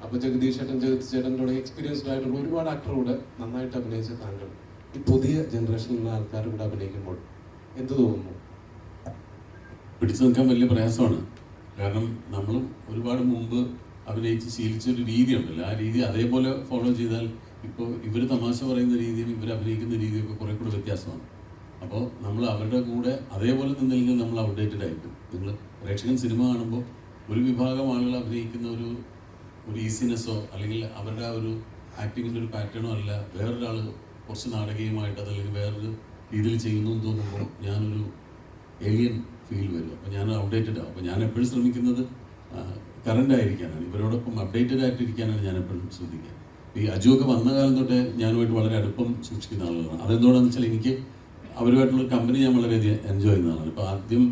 അപ്പോൾ ജഗദീഷ് ചേട്ടൻ്റെ എക്സ്പീരിയൻസ്ഡ് ആയിട്ടുള്ള ഒരുപാട് ആക്ടറോട് നന്നായിട്ട് അഭിനയിച്ച താങ്കൾ ഈ പുതിയ ജനറേഷനിലുള്ള ആൾക്കാരുടെ കൂടെ അഭിനയിക്കുമ്പോൾ എന്ത് തോന്നുന്നു? പിടിച്ചു നിൽക്കാൻ വലിയ പ്രയാസമാണ്. കാരണം നമ്മളും ഒരുപാട് മുമ്പ് അഭിനയിച്ച് ശീലിച്ചൊരു രീതി ഉണ്ടല്ലോ, ആ രീതി അതേപോലെ ഫോളോ ചെയ്താൽ ഇപ്പോൾ ഇവർ തമാശ പറയുന്ന രീതിയും ഇവർ അഭിനയിക്കുന്ന രീതിയൊക്കെ കുറേ കൂടെ വ്യത്യാസമാണ്. അപ്പോൾ നമ്മൾ അവരുടെ കൂടെ അതേപോലെ നിന്നില്ലെങ്കിൽ നമ്മൾ ഔട്ട്ഡേറ്റഡ് ആയിരിക്കും. നിങ്ങൾ പ്രേക്ഷകൻ സിനിമ കാണുമ്പോൾ ഒരു വിഭാഗം ആളുകൾ അഭിനയിക്കുന്ന ഒരു ഈസിനെസ്സോ അല്ലെങ്കിൽ അവരുടെ ആ ഒരു ആക്ടിങ്ങിൻ്റെ ഒരു പാറ്റേണോ അല്ല വേറൊരാൾ കുറച്ച് നാടകീയമായിട്ട് അതല്ലെങ്കിൽ വേറൊരു രീതിയിൽ ചെയ്യുന്നു എന്ന് തോന്നുമ്പോൾ ഞാനൊരു ഏലിയൻ ഫീൽ വരും. അപ്പോൾ ഞാൻ ഔട്ട്ഡേറ്റഡ് ആവും. അപ്പോൾ ഞാൻ എപ്പോഴും ശ്രമിക്കുന്നത് കറൻ്റ് ആയിരിക്കാനാണ്, ഇവരോടൊപ്പം അപ്ഡേറ്റഡ് ആയിട്ടിരിക്കാനാണ് ഞാൻ എപ്പോഴും ശ്രദ്ധിക്കുക. ഈ അജുവൊക്കെ വന്ന കാലം തൊട്ടേ ഞാനുമായിട്ട് വളരെ അടുപ്പം സൂക്ഷിക്കുന്ന ആളുകളാണ്. അതെന്തുകൊണ്ടാണെന്ന് വെച്ചാൽ എനിക്ക് അവരുമായിട്ടുള്ള കമ്പനി ഞാൻ വളരെയധികം എൻജോയ് ചെയ്യുന്നതാണ്. ഇപ്പോൾ ആദ്യം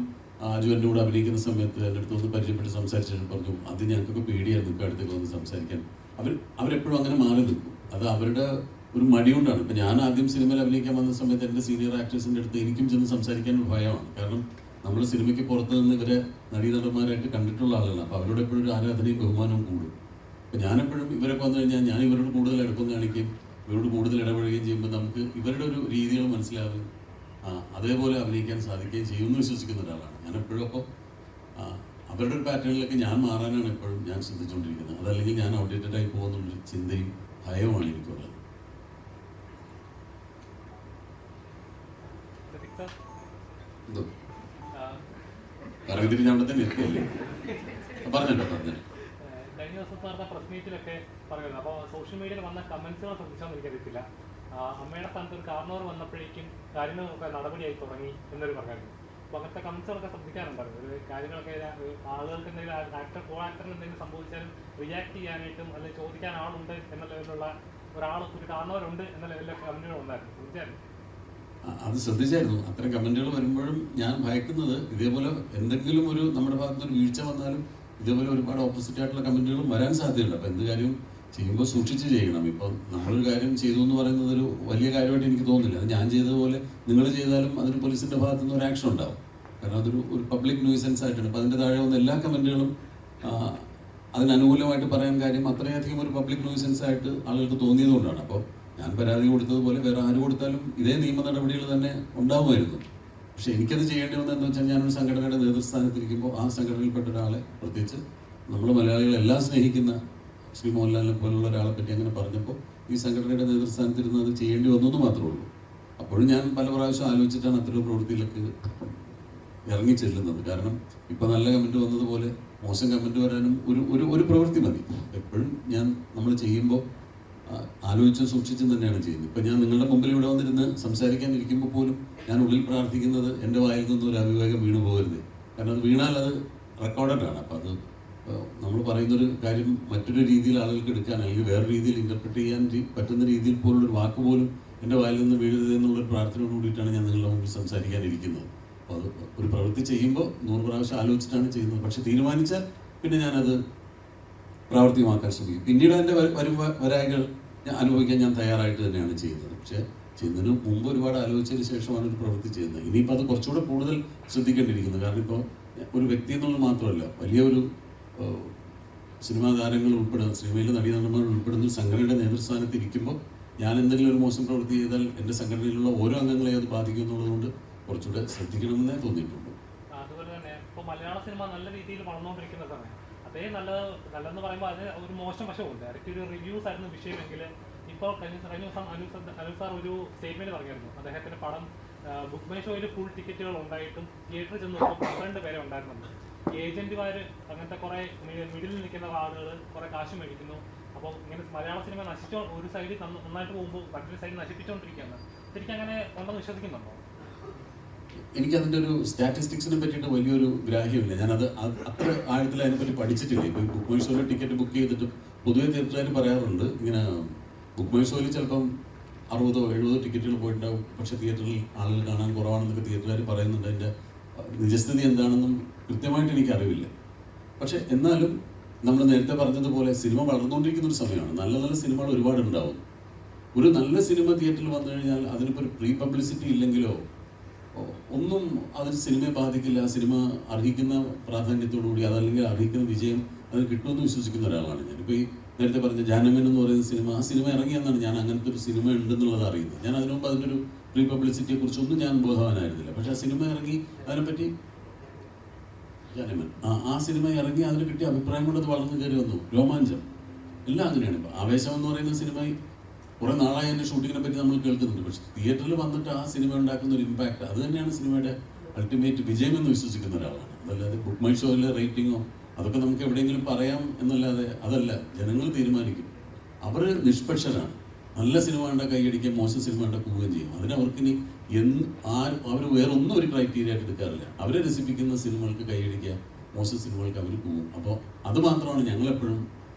ആജു എൻ്റെ കൂടെ അഭിനയിക്കുന്ന സമയത്ത് എൻ്റെ അടുത്ത് ഒന്ന് പരിചയപ്പെട്ട് സംസാരിച്ചിട്ട് പറഞ്ഞു, അത് ഞങ്ങൾക്കൊക്കെ പേടിയായിരുന്നു ഇപ്പോൾ അടുത്തേക്ക് വന്ന് സംസാരിക്കാൻ. അവരെപ്പോഴും അങ്ങനെ മാറി നിൽക്കും. അത് അവരുടെ ഒരു മടികൊണ്ടാണ്. ഇപ്പം ഞാൻ ആദ്യം സിനിമയിൽ അഭിനയിക്കാൻ വന്ന സമയത്ത് എൻ്റെ സീനിയർ ആക്ടേഴ്സിൻ്റെ അടുത്ത് എനിക്കും ചെന്ന് സംസാരിക്കാൻ ഒരു ഭയമാണ്. കാരണം നമ്മൾ സിനിമയ്ക്ക് പുറത്ത് നിന്ന് ഇവരെ നടീനടന്മാരായിട്ട് കണ്ടിട്ടുള്ള ആളുകളാണ്. അപ്പോൾ അവരോട് എപ്പോഴും ഒരു ആരാധനയും ബഹുമാനവും കൂടും. അപ്പോൾ ഞാനെപ്പോഴും ഇവരൊക്കെ വന്നു കഴിഞ്ഞാൽ ഞാൻ ഇവരോട് കൂടുതൽ അടുപ്പം കാണിക്കുകയും ഇവരോട് കൂടുതൽ ഇടപഴകുകയും ചെയ്യുമ്പോൾ നമുക്ക് ഇവരുടെ ഒരു രീതികൾ മനസ്സിലാവുകയും അതേപോലെ അഭിനയിക്കാൻ സാധിക്കുകയും ചെയ്യുമെന്ന് വിശ്വസിക്കുന്ന ഒരാളാണ് ഞാനെപ്പോഴും. അപ്പോൾ അവരുടെ ഒരു പാറ്റേണിലേക്ക് ഞാൻ മാറാനാണ് എപ്പോഴും ഞാൻ ശ്രദ്ധിച്ചുകൊണ്ടിരിക്കുന്നത്. അതല്ലെങ്കിൽ ഞാൻ ഔട്ട്ഡേറ്റഡ് ആയി പോകുന്നുള്ളൊരു ചിന്തയും ഭയവുമാണ് എനിക്കുള്ളത്. പറഞ്ഞിട്ട് ഞാൻ അവിടെ തന്നെ എത്തിയല്ലേ, പറഞ്ഞോ. കഴിഞ്ഞ ദിവസത്തെ നടന്ന പ്രസ് മീറ്റിലൊക്കെ പറയുന്നത്, അപ്പോൾ സോഷ്യൽ മീഡിയയിൽ വന്ന കമൻസുകൾ ശ്രദ്ധിച്ചാൽ എനിക്കറിയത്തില്ല. അമ്മയുടെ സ്ഥാനത്ത് ഒരു കാർണവർ വന്നപ്പോഴേക്കും കാര്യങ്ങളൊക്കെ നടപടിയായി തുടങ്ങി എന്നൊരു പറഞ്ഞായിരുന്നു. അപ്പോൾ അങ്ങനത്തെ കമൻസുകളൊക്കെ ശ്രദ്ധിക്കാറുണ്ടായിരുന്നു. ഒരു കാര്യങ്ങളൊക്കെ ആളുകൾക്ക് എന്തെങ്കിലും കോ ആക്ടറിന് എന്തെങ്കിലും സംഭവിച്ചാലും റിയാക്ട് ചെയ്യാനായിട്ടും അല്ലെങ്കിൽ ചോദിക്കാൻ ആളുണ്ട് എന്ന ലെവലിലുള്ള ഒരു കാർണവരുണ്ട് എന്ന ലെവലിലൊക്കെ കമൻറ്റുകൾ ഉണ്ടായിരുന്നു. ശ്രദ്ധിച്ചായിരുന്നു? അത് ശ്രദ്ധിച്ചായിരുന്നു. അത്തരം കമൻറ്റുകൾ വരുമ്പോഴും ഞാൻ ഭയക്കുന്നത് ഇതേപോലെ എന്തെങ്കിലും ഒരു നമ്മുടെ ഭാഗത്തൊരു വീഴ്ച വന്നാലും ഇതേപോലെ ഒരുപാട് ഓപ്പോസിറ്റ് ആയിട്ടുള്ള കമൻറ്റുകളും വരാൻ സാധ്യതയുണ്ട്. അപ്പോൾ എന്ത് കാര്യവും ചെയ്യുമ്പോൾ സൂക്ഷിച്ച് ചെയ്യണം. ഇപ്പം നമ്മളൊരു കാര്യം ചെയ്തു എന്ന് പറയുന്നത് ഒരു വലിയ കാര്യമായിട്ട് എനിക്ക് തോന്നുന്നില്ല. അത് ഞാൻ ചെയ്തതുപോലെ നിങ്ങൾ ചെയ്താലും അതിന് പോലീസിൻ്റെ ഭാഗത്തു നിന്ന് ഒരു ആക്ഷൻ ഉണ്ടാവും. കാരണം അതൊരു പബ്ലിക് ന്യൂസൻസ് ആയിട്ടാണ്. അപ്പോൾ അതിൻ്റെ താഴെ വന്ന എല്ലാ കമൻറ്റുകളും അതിനനുകൂലമായിട്ട് പറയാൻ കാര്യം അത്രയധികം ഒരു പബ്ലിക് ന്യൂസൻസ് ആയിട്ട് ആളുകൾക്ക് തോന്നിയതുകൊണ്ടാണ്. അപ്പോൾ ഞാൻ പരാതി കൊടുത്തതുപോലെ വേറെ ആര് കൊടുത്താലും ഇതേ നിയമ നടപടികൾ തന്നെ ഉണ്ടാവുമായിരുന്നു. പക്ഷെ എനിക്കത് ചെയ്യേണ്ടി വന്നത് എന്താ വെച്ചാൽ ഞാനൊരു സംഘടനയുടെ നേതൃസ്ഥാനത്തിരിക്കുമ്പോൾ ആ സംഘടനയിൽപ്പെട്ട ഒരാളെ, പ്രത്യേകിച്ച് നമ്മൾ മലയാളികളെല്ലാം സ്നേഹിക്കുന്ന ശ്രീ മോഹൻലാലിനെ പോലുള്ള ഒരാളെ പറ്റി അങ്ങനെ പറഞ്ഞപ്പോൾ ഈ സംഘടനയുടെ നേതൃസ്ഥാനത്തിരുന്ന് അത് ചെയ്യേണ്ടി വന്നു മാത്രമേ ഉള്ളൂ. അപ്പോഴും ഞാൻ പല പ്രാവശ്യം ആലോചിച്ചിട്ടാണ് അത്തരം പ്രവൃത്തിയിലൊക്കെ ഇറങ്ങി ചെല്ലുന്നത്. കാരണം ഇപ്പം നല്ല കമൻറ്റ് വന്നതുപോലെ മോശം കമൻറ്റ് വരാനും ഒരു പ്രവൃത്തി മതി. എപ്പോഴും നമ്മൾ ചെയ്യുമ്പോൾ ആലോചിച്ചും സൂക്ഷിച്ചും തന്നെയാണ് ചെയ്യുന്നത്. ഇപ്പം ഞാൻ നിങ്ങളുടെ മുമ്പിൽ ഇവിടെ വന്നിരുന്ന് സംസാരിക്കാനിരിക്കുമ്പോൾ പോലും ഞാൻ ഉള്ളിൽ പ്രാർത്ഥിക്കുന്നത് എൻ്റെ വായിൽ നിന്നും ഒരു അവിവേകം വീണു പോകരുത്. കാരണം അത് വീണാൽ അത് റെക്കോർഡഡാണ്. അപ്പം അത് നമ്മൾ പറയുന്നൊരു കാര്യം മറ്റൊരു രീതിയിൽ ആളുകൾക്ക് എടുക്കാൻ അല്ലെങ്കിൽ വേറെ രീതിയിൽ ഇൻ്റർപ്രറ്റ് ചെയ്യാൻ പറ്റുന്ന രീതിയിൽ പോലുള്ളൊരു വാക്ക് പോലും എൻ്റെ വായിൽ നിന്ന് വീഴരുത് എന്നുള്ളൊരു പ്രാർത്ഥനയോട് കൂടിയിട്ടാണ് ഞാൻ നിങ്ങളുടെ മുമ്പിൽ സംസാരിക്കാനിരിക്കുന്നത്. അപ്പോൾ അത് ഒരു പ്രവൃത്തി ചെയ്യുമ്പോൾ 100 പ്രാവശ്യം ആലോചിച്ചിട്ടാണ് ചെയ്യുന്നത്. പക്ഷെ തീരുമാനിച്ചാൽ പിന്നെ ഞാനത് പ്രാവർത്തികമാക്കാൻ ശ്രമിക്കും. പിന്നീട് അതിൻ്റെ വരായികൾ അനുഭവിക്കാൻ ഞാൻ തയ്യാറായിട്ട് തന്നെയാണ് ചെയ്യുന്നത്. പക്ഷേ ചെയ്യുന്നതിന് മുമ്പ് ഒരുപാട് ആലോചിച്ചതിന് ശേഷമാണ് ഒരു പ്രവൃത്തി ചെയ്യുന്നത്. ഇനിയിപ്പോൾ അത് കുറച്ചുകൂടെ കൂടുതൽ ശ്രദ്ധിക്കേണ്ടിയിരിക്കുന്നത്. കാരണം ഇപ്പോൾ ഒരു വ്യക്തി എന്നുള്ളത് മാത്രമല്ല, വലിയൊരു സിനിമാ താരങ്ങൾ ഉൾപ്പെടുന്ന സിനിമയിലെ നടീനടന്മാർ ഉൾപ്പെടുന്ന ഒരു സംഘടനയുടെ നേതൃസ്ഥാനത്ത് ഇരിക്കുമ്പോൾ ഞാൻ എന്തെങ്കിലും ഒരു മോശം പ്രവൃത്തി ചെയ്താൽ എൻ്റെ സംഘടനയിലുള്ള ഓരോ അംഗങ്ങളെയും അത് ബാധിക്കും എന്നുള്ളതുകൊണ്ട് കുറച്ചുകൂടെ ശ്രദ്ധിക്കണമെന്നേ തോന്നിയിട്ടുണ്ട്. അതുപോലെ തന്നെ ഇപ്പോൾ മലയാള സിനിമ നല്ല രീതിയിൽ വളർന്നുകൊണ്ടിരിക്കുന്ന സമയം നല്ലതെന്ന് പറയുമ്പോൾ അതിന് ഒരു മോശം വശമുണ്ട്. ഇടയ്ക്ക് ഒരു റിവ്യൂസ് ആയിരുന്നു വിഷയമെങ്കിൽ ഇപ്പോൾ കഴിഞ്ഞ ദിവസം അനിൽ സാർ ഒരു സ്റ്റേറ്റ്മെന്റ് പറഞ്ഞായിരുന്നു. അദ്ദേഹത്തിന്റെ പടം ബുക്ക് മൈ ഷോയിൽ ഫുൾ ടിക്കറ്റുകൾ ഉണ്ടായിട്ടും തിയേറ്ററിൽ ചെന്ന് നോക്കുമ്പോൾ 12 പേരെ ഉണ്ടായിരുന്നുണ്ട്. ഏജന്റുമാർ അങ്ങനത്തെ കുറേ മിഡിൽ നിൽക്കുന്ന ആളുകൾ കുറേ കാശ് മേടിക്കുന്നു. അപ്പോൾ ഇങ്ങനെ മലയാള സിനിമ ഒരു സൈഡിൽ നന്നായിട്ട് പോകുമ്പോൾ മറ്റൊരു സൈഡിൽ നശിപ്പിച്ചുകൊണ്ടിരിക്കുകയാണ്. ശരിക്കും അങ്ങനെ ഉണ്ടെന്ന് വിശ്വസിക്കുന്നുണ്ടോ? എനിക്കതിൻ്റെ ഒരു സ്റ്റാറ്റിസ്റ്റിക്സിനെ പറ്റിയിട്ട് വലിയൊരു ഗ്രാഹ്യമില്ല. ഞാനത് അത്ര ആഴത്തിൽ അതിനെപ്പറ്റി പഠിച്ചിട്ടില്ല. ഇപ്പോൾ ബുക്ക് മൈ ഷോയിൽ ടിക്കറ്റ് ബുക്ക് ചെയ്തിട്ട് പൊതുവെ തിയേറ്ററുകാർ പറയാറുണ്ട് ഇങ്ങനെ ബുക്ക് മൈ ഷോയിൽ ചിലപ്പം 60-70 ടിക്കറ്റുകൾ പോയിട്ടുണ്ടാവും, പക്ഷേ തിയേറ്ററിൽ ആളുകൾ കാണാൻ കുറവാണെന്നൊക്കെ തിയേറ്ററുകാർ പറയുന്നുണ്ട്. അതിൻ്റെ നിജസ്ഥിതി എന്താണെന്നും കൃത്യമായിട്ട് എനിക്കറിവില്ല. പക്ഷേ എന്നാലും നമ്മൾ നേരത്തെ പറഞ്ഞതുപോലെ സിനിമ വളർന്നുകൊണ്ടിരിക്കുന്ന ഒരു സമയമാണ്. നല്ല നല്ല സിനിമകൾ ഒരുപാട് ഉണ്ടാവും. ഒരു നല്ല സിനിമ തിയേറ്ററിൽ വന്നു കഴിഞ്ഞാൽ അതിനിപ്പോൾ ഒരു പ്രീ പബ്ലിസിറ്റി ഇല്ലെങ്കിലോ ഒന്നും അതിന് സിനിമയെ ബാധിക്കില്ല. സിനിമ അർഹിക്കുന്ന പ്രാധാന്യത്തോടുകൂടി അതല്ലെങ്കിൽ അർഹിക്കുന്ന വിജയം അതിന് കിട്ടുമെന്ന് വിശ്വസിക്കുന്ന ഒരാളാണ് ഞാൻ. ഇപ്പോൾ ഈ നേരത്തെ പറഞ്ഞ ജാനമൻ എന്ന് പറയുന്ന സിനിമ, ആ സിനിമ ഇറങ്ങിയെന്നാണ് ഞാൻ അങ്ങനത്തെ ഒരു സിനിമ ഉണ്ടെന്നുള്ളത് അറിയുന്നത്. ഞാൻ അതിനു മുമ്പ് അതിൻ്റെ ഒരു പ്രീ പബ്ലിസിറ്റിയെ കുറിച്ചൊന്നും ഞാൻ ബോധവാനായിരുന്നില്ല. പക്ഷേ ആ സിനിമ ഇറങ്ങി അതിനെപ്പറ്റി ജാനമൻ ആ സിനിമ ഇറങ്ങി അതിന് കിട്ടിയ അഭിപ്രായം കൊണ്ട് അത് വളർന്നു കയറി വന്നു. രോമാഞ്ചം എല്ലാം അങ്ങനെയാണ്. ഇപ്പോൾ ആവേശം എന്ന് പറയുന്ന സിനിമ കുറേ നാളായി അതിൻ്റെ ഷൂട്ടിങ്ങിനെ പറ്റി നമ്മൾ കേൾക്കുന്നുണ്ട്. പക്ഷേ തിയേറ്ററിൽ വന്നിട്ട് ആ സിനിമ ഉണ്ടാക്കുന്ന ഒരു ഇമ്പാക്റ്റ് അത് തന്നെയാണ് സിനിമയുടെ അൾട്ടിമേറ്റ് വിജയം എന്ന് വിശ്വസിക്കുന്ന ഒരാളാണ്. അതല്ലാതെ ബുക്ക് മൈ ഷോയിലെ റേറ്റിങ്ങോ അതൊക്കെ നമുക്ക് എവിടെയെങ്കിലും പറയാം എന്നല്ലാതെ അതല്ല, ജനങ്ങൾ തീരുമാനിക്കും. അവർ നിഷ്പക്ഷരാണ്. നല്ല സിനിമ കണ്ട കൈയടിക്കുക, മോശം സിനിമ കണ്ട പോവുകയും ചെയ്യും. അതിനവർക്കിനി അവർ വേറൊന്നും ഒരു ക്രൈറ്റീരിയ ആയിട്ട് എടുക്കാറില്ല. അവരെ രസിപ്പിക്കുന്ന സിനിമകൾക്ക് കൈയടിക്കുക, മോശം സിനിമകൾക്ക് അവർ പോവും. അപ്പോൾ അത് മാത്രമാണ് ഞങ്ങളെപ്പോഴും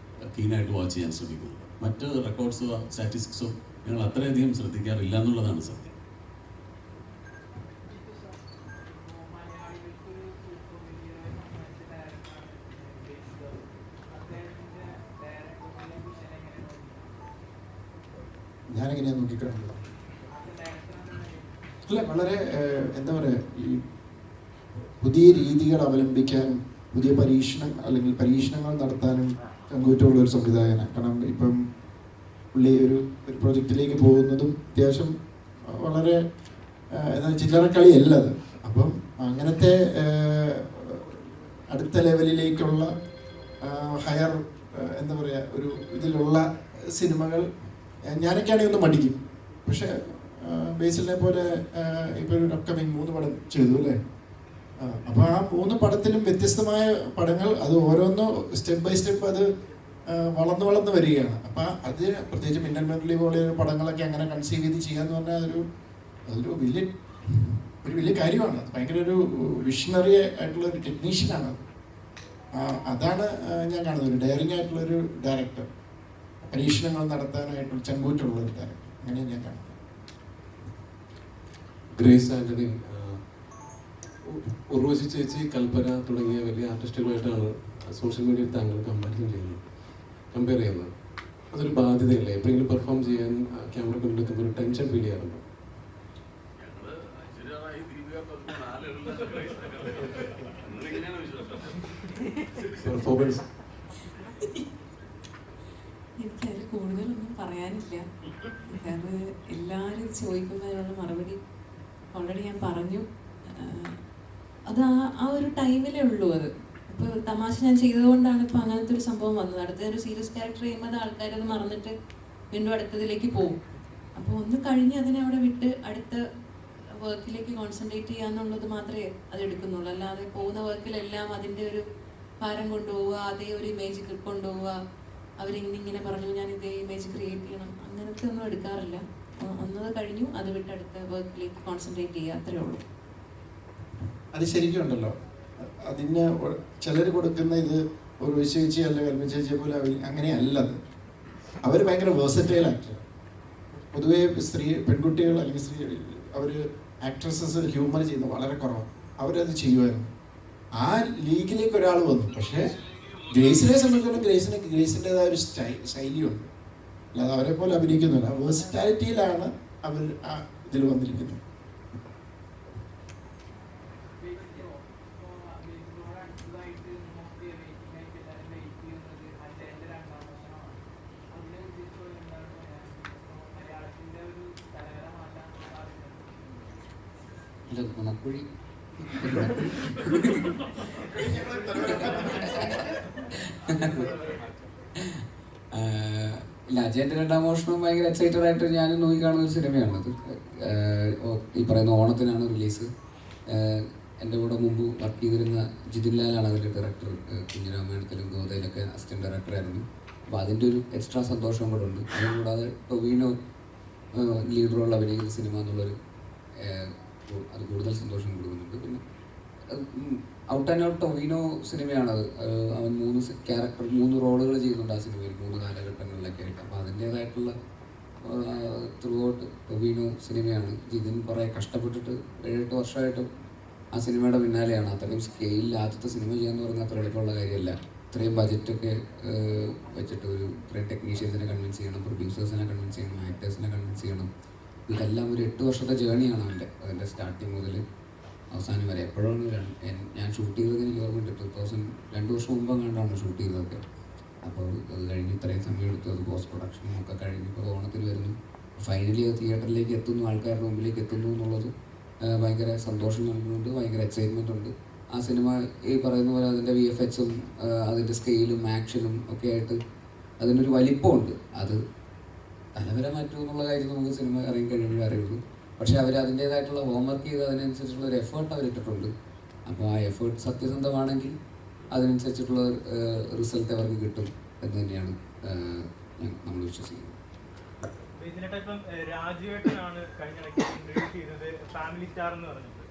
കീനായിട്ട് വാച്ച് ചെയ്യാൻ ശ്രമിക്കുന്നത്. മറ്റ് റെക്കോർഡ്സോ സ്റ്റാറ്റിസ്റ്റിക്സോ ഞങ്ങൾ അത്രയധികം ശ്രദ്ധിക്കാറില്ല എന്നുള്ളതാണ് സത്യം. ഞാനെങ്ങനെയാണ് നോക്കിക്കാണുന്നത്? അല്ല, വളരെ എന്താ പറയുക, ഈ പുതിയ രീതികൾ അവലംബിക്കാനും പുതിയ പരീക്ഷണങ്ങൾ നടത്താനും ചങ്കൂറ്റമുള്ള ഒരു സംവിധായകനാണ്. കാരണം ഇപ്പം പുള്ളി ഒരു പ്രൊജക്റ്റിലേക്ക് പോകുന്നതും അത്യാവശ്യം വളരെ ചില്ലറക്കളിയല്ല അത്. അപ്പം അങ്ങനത്തെ അടുത്ത ലെവലിലേക്കുള്ള ഹയർ എന്താ പറയുക ഒരു ഇതിലുള്ള സിനിമകൾ ഞാനൊക്കെയാണെങ്കിൽ ഒന്ന് മടിക്കും. പക്ഷേ ബേസിലിനെ പോലെ ഇപ്പോൾ ഒരു അപ്കമിങ് 3 പടം ചെയ്തു അല്ലേ? അപ്പോൾ ആ 3 പടത്തിലും വ്യത്യസ്തമായ പടങ്ങൾ, അത് ഓരോന്നും സ്റ്റെപ്പ് ബൈ സ്റ്റെപ്പ് അത് വളർന്നു വരികയാണ്. അപ്പം അത് പ്രത്യേകിച്ച് മിന്നൽ മുരളി പോലെ പടങ്ങളൊക്കെ അങ്ങനെ കൺസീവ് ചെയ്ത് ചെയ്യാന്ന് പറഞ്ഞാൽ അതൊരു വലിയ കാര്യമാണ്. അത് ഭയങ്കര ഒരു വിഷണറി ആയിട്ടുള്ള ഒരു ടെക്നീഷ്യനാണ്. അതാണ് ഞാൻ കാണുന്നത്. ഒരു ഡയറിങ് ആയിട്ടുള്ളൊരു ഡയറക്ടർ, പരീക്ഷണങ്ങൾ നടത്താനായിട്ടുള്ള ചങ്കൂറ്റുള്ള ഒരു ഡയറക്ടർ, അങ്ങനെ ഞാൻ കാണുന്നത്. ഗ്രേസ് ആന്റണി, ഉർവശി ചേച്ചി, കൽപ്പന തുടങ്ങിയ വലിയ ആർട്ടിസ്റ്റുകളായിട്ടാണ് സോഷ്യൽ മീഡിയയിൽ താങ്കൾ കമ്പയർ ചെയ്യുന്നത്. അതൊരു ബാധ്യതയല്ലേ? എപ്പോഴെങ്കിലും പെർഫോം ചെയ്യാൻ ക്യാമറ കൊണ്ടെത്തുമ്പോൾ ഒരു ടെൻഷൻ ഫീൽ ചെയ്യാറുണ്ടോ? പെർഫോമൻസ് എനിക്കതിൽ കൂടുതലൊന്നും പറയാനില്ല. കാരണം എല്ലാവരും ചോദിക്കുന്നതിനുള്ള മറുപടി ഓൾറെഡി ഞാൻ പറഞ്ഞു. അത് ആ ഒരു ടൈമിലേ ഉള്ളൂ. അത് ഇപ്പോൾ തമാശ ഞാൻ ചെയ്തതുകൊണ്ടാണ് ഇപ്പോൾ അങ്ങനത്തെ ഒരു സംഭവം വന്നത്. അടുത്തൊരു സീരിയസ് ക്യാരക്ടർ ചെയ്യുമ്പോൾ ആൾക്കാരത് മറന്നിട്ട് വീണ്ടും അടുത്തതിലേക്ക് പോകും. അപ്പോൾ ഒന്ന് കഴിഞ്ഞ് അതിനെ അവിടെ വിട്ട് അടുത്ത വർക്കിലേക്ക് കോൺസെൻട്രേറ്റ് ചെയ്യാന്നുള്ളത് മാത്രമേ അത് എടുക്കുന്നുള്ളൂ. അല്ലാതെ പോകുന്ന വർക്കിലെല്ലാം അതിൻ്റെ ഒരു ഭാരം കൊണ്ടുപോവുക, അതേ ഒരു ഇമേജ് കൊണ്ടുപോവുക, അവരിങ്ങനെ പറഞ്ഞു ഞാൻ ഇതേ ഇമേജ് ക്രിയേറ്റ് ചെയ്യണം, അങ്ങനത്തെ ഒന്നും എടുക്കാറില്ല. ഒന്നത് കഴിഞ്ഞു അത് വിട്ട് അടുത്ത വർക്കിലേക്ക് കോൺസെൻട്രേറ്റ് ചെയ്യുക, അത്രേ ഉള്ളൂ. അത് ശരിക്കും ഉണ്ടല്ലോ, അതിന് ചിലർ കൊടുക്കുന്ന ഇത് ഒരു ചേച്ചി അല്ല കൽപ്പന ചേച്ചിയെ പോലെ അങ്ങനെയല്ല. അത് അവർ ഭയങ്കര വേഴ്സറ്റൈൽ ആക്ടർ. പൊതുവേ പെൺകുട്ടികൾ അല്ലെങ്കിൽ അവർ ആക്ട്രസസ് ഹ്യൂമർ ചെയ്യുന്നത് വളരെ കുറവാണ്. അവരത് ചെയ്യുമായിരുന്നു. ആ ലീഗിലേക്ക് ഒരാൾ വന്നു. പക്ഷേ ഗ്രേസിനെ സംബന്ധിച്ചിടത്തോളം ഗ്രേസിൻ്റെതായ ഒരു ശൈലിയുണ്ട്. അല്ലാതെ അവരെ പോലെ അഭിനയിക്കുന്നില്ല. വേഴ്സറ്റാലിറ്റിയിലാണ് അവർ ആ ഇതിൽ വന്നിരിക്കുന്നത്. നുണക്കുഴി ഇല്ല, അജയൻ്റെ രണ്ടാം മോഷണം ഭയങ്കര എക്സൈറ്റഡ് ആയിട്ട് ഞാനും നോക്കി കാണുന്ന ഒരു സിനിമയാണത്. ഈ പറയുന്ന ഓണത്തിനാണ് റിലീസ്. എൻ്റെ കൂടെ മുമ്പ് വർക്ക് ചെയ്തിരുന്ന ജിതിൻ ലാലാണ് അതിൻ്റെ ഡയറക്ടർ. കുഞ്ഞിരാമായണത്തിലും ഗോതയിലൊക്കെ അസിസ്റ്റൻറ്റ് ഡയറക്ടറായിരുന്നു. അപ്പോൾ അതിൻ്റെ ഒരു എക്സ്ട്രാ സന്തോഷം കൂടെ ഉണ്ട്. അതുകൂടാതെ ടൊവിനോ ലീഡറുള്ള അഭിനയിക്കുന്ന സിനിമ എന്നുള്ളൊരു അത് കൂടുതൽ സന്തോഷം കൊടുക്കുന്നുണ്ട്. പിന്നെ ഔട്ട് ആൻഡ് ഔട്ട് ടൊവിനോ സിനിമയാണത്. അവൻ 3 റോളുകൾ ചെയ്യുന്നുണ്ട് ആ സിനിമയിൽ 3 കാലഘട്ടങ്ങളിലൊക്കെ ആയിട്ട്. അപ്പോൾ അതിൻ്റേതായിട്ടുള്ള ത്രൂ ഔട്ട് ടൊവിനോ സിനിമയാണ്. ജിതിൻ കുറേ കഷ്ടപ്പെട്ടിട്ട് 7-8 വർഷമായിട്ട് ആ സിനിമയുടെ പിന്നാലെയാണ്. അത്രയും സ്കെയിലിൽ ആദ്യത്തെ സിനിമ ചെയ്യാന്ന് പറഞ്ഞാൽ അത്ര എളുപ്പമുള്ള കാര്യമല്ല. ഇത്രയും ബജറ്റൊക്കെ വെച്ചിട്ട് ഇത്രയും ടെക്നീഷ്യൻസിനെ കൺവിൻസ് ചെയ്യണം, പ്രൊഡ്യൂസേഴ്സിനെ കൺവിൻസ് ചെയ്യണം, ആക്ടേഴ്സിനെ കൺവിൻസ് ചെയ്യണം. ഇതെല്ലാം ഒരു 8 വർഷത്തെ ജേണിയാണ് അതിൻ്റെ സ്റ്റാർട്ടിങ് മുതൽ അവസാനം വരെ. എപ്പോഴാണ് ഞാൻ ഷൂട്ട് ചെയ്തത് എനിക്ക് ഓർമ്മയുണ്ട് 2 വർഷം മുമ്പ് കണ്ടാണ് ഷൂട്ട് ചെയ്തതൊക്കെ. അപ്പോൾ അത് കഴിഞ്ഞ് ഇത്രയും സമയം എടുത്തു. അത് പോസ്റ്റ് പ്രൊഡക്ഷനും ഒക്കെ കഴിഞ്ഞ് ഇപ്പോൾ ഓണത്തിന് വരുന്നു. ഫൈനലി അത് തിയേറ്ററിലേക്ക് എത്തുന്നു, ആൾക്കാരുടെ മുമ്പിലേക്ക് എത്തുന്നു എന്നുള്ളത് ഭയങ്കര സന്തോഷം നൽകുന്നുണ്ട്, ഭയങ്കര എക്സൈറ്റ്മെൻ്റ് ഉണ്ട്. ആ സിനിമ ഈ പറയുന്ന പോലെ അതിൻ്റെ VFXും അതിൻ്റെ സ്കെയിലും ആക്ഷനും ഒക്കെ ആയിട്ട് അതിനൊരു വലിപ്പമുണ്ട്. അത് തലവര മാറ്റും എന്നുള്ള കാര്യം നമുക്ക് സിനിമ ഇറങ്ങി കഴിയുമ്പോഴേ അറിയുള്ളൂ. പക്ഷേ അവർ അതിൻ്റേതായിട്ടുള്ള ഹോംവർക്ക് ചെയ്ത് അതിനനുസരിച്ചുള്ള ഒരു എഫേർട്ട് അവരിട്ടിട്ടുണ്ട്. അപ്പോൾ ആ എഫേർട്ട് സത്യസന്ധമാണെങ്കിൽ അതിനനുസരിച്ചിട്ടുള്ള റിസൾട്ട് അവർക്ക് കിട്ടും എന്ന് തന്നെയാണ് നമ്മൾ വിശ്വസിക്കുന്നത്. ഇപ്പം രാജുവേട്ടനാണ് കഴിഞ്ഞിടയ്ക്ക് ഇൻട്രൊഡ്യൂസ് ചെയ്തത് ഫാമിലി സ്റ്റാർ എന്ന് പറഞ്ഞിട്ട്.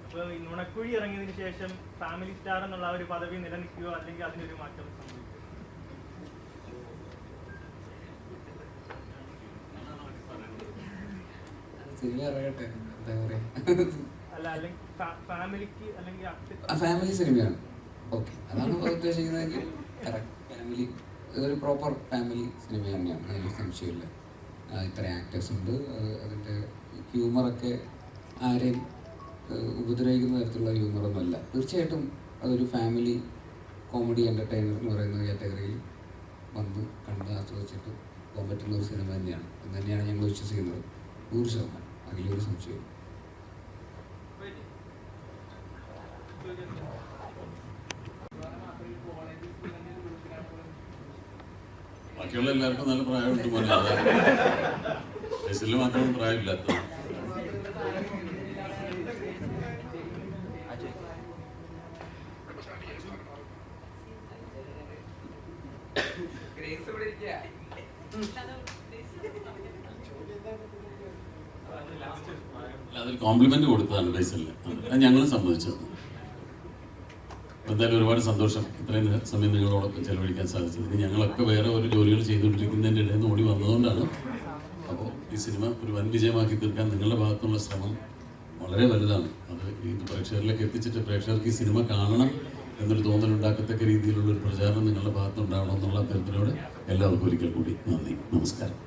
അപ്പോൾ ഈ നുണക്കുഴി ഇറങ്ങിയതിന് ശേഷം ഫാമിലി സ്റ്റാർ എന്നുള്ള ആ ഒരു പദവി നിലനിൽക്കുകയോ അല്ലെങ്കിൽ അതിനൊരു മാറ്റം സംഭവിക്കും? സിനിമ അറിയട്ടെ, എന്താ പറയുക, അല്ല അല്ലെങ്കിൽ ഫാമിലിക്ക് അല്ലെങ്കിൽ ഫാമിലി സിനിമയാണ്. ഓക്കെ, അതാണ് ഉദ്ദേശിക്കുന്നതെങ്കിൽ കറക്റ്റ് ഫാമിലി, ഇതൊരു പ്രോപ്പർ ഫാമിലി സിനിമ തന്നെയാണ്, അതിൽ സംശയമില്ല. ഇത്ര ആക്ടേഴ്സ് ഉണ്ട്, അതിൻ്റെ ഹ്യൂമറൊക്കെ ആരെയും ഉപദ്രവിക്കുന്ന തരത്തിലുള്ള ഹ്യൂമറൊന്നുമല്ല. തീർച്ചയായിട്ടും അതൊരു ഫാമിലി കോമഡി എൻ്റർടൈനർ എന്ന് പറയുന്ന കാറ്റഗറിയിൽ വന്ന് കണ്ട് ആസ്വദിച്ചിട്ട് പോകാൻ പറ്റുന്ന ഒരു സിനിമ തന്നെയാണ് എന്ന് തന്നെയാണ് ഞങ്ങൾ വിശ്വസിക്കുന്നത്. 100%, അതിലൊരു സംശയം. ബാക്കിയുള്ള എല്ലാവർക്കും നല്ല പ്രായമുണ്ട് പോലെ, വയസ്സിൽ മാത്രം പ്രായമില്ലാത്ത. അതിൽ കോംപ്ലിമെന്റ് കൊടുത്തതാണ് ബേസലിന്, അത് ഞങ്ങളും സമ്മതിച്ചത്. എന്തായാലും ഒരുപാട് സന്തോഷം ഇത്രയും സമയം നിങ്ങളോടൊപ്പം ചെലവഴിക്കാൻ സാധിച്ചത്. ഇനി ഞങ്ങളൊക്കെ വേറെ ഒരു ജോലികൾ ചെയ്തുകൊണ്ടിരിക്കുന്നതിൻ്റെ ഇടയിൽ നിന്ന് ഓടി വന്നതുകൊണ്ടാണ്. അപ്പോൾ ഈ സിനിമ ഒരു വൻ വിജയമാക്കി തീർക്കാൻ നിങ്ങളുടെ ഭാഗത്തുള്ള ശ്രമം വളരെ വലുതാണ്. അത് ഈ പ്രേക്ഷകരിലേക്ക് എത്തിച്ചിട്ട് പ്രേക്ഷകർക്ക് ഈ സിനിമ കാണണം എന്നൊരു തോന്നലുണ്ടാക്കത്തക്ക രീതിയിലുള്ള ഒരു പ്രചാരണം നിങ്ങളുടെ ഭാഗത്തുണ്ടാവണം എന്നുള്ള അഭ്യർത്ഥനയോടെ എല്ലാവർക്കും ഒരിക്കൽ കൂടി നന്ദി, നമസ്കാരം.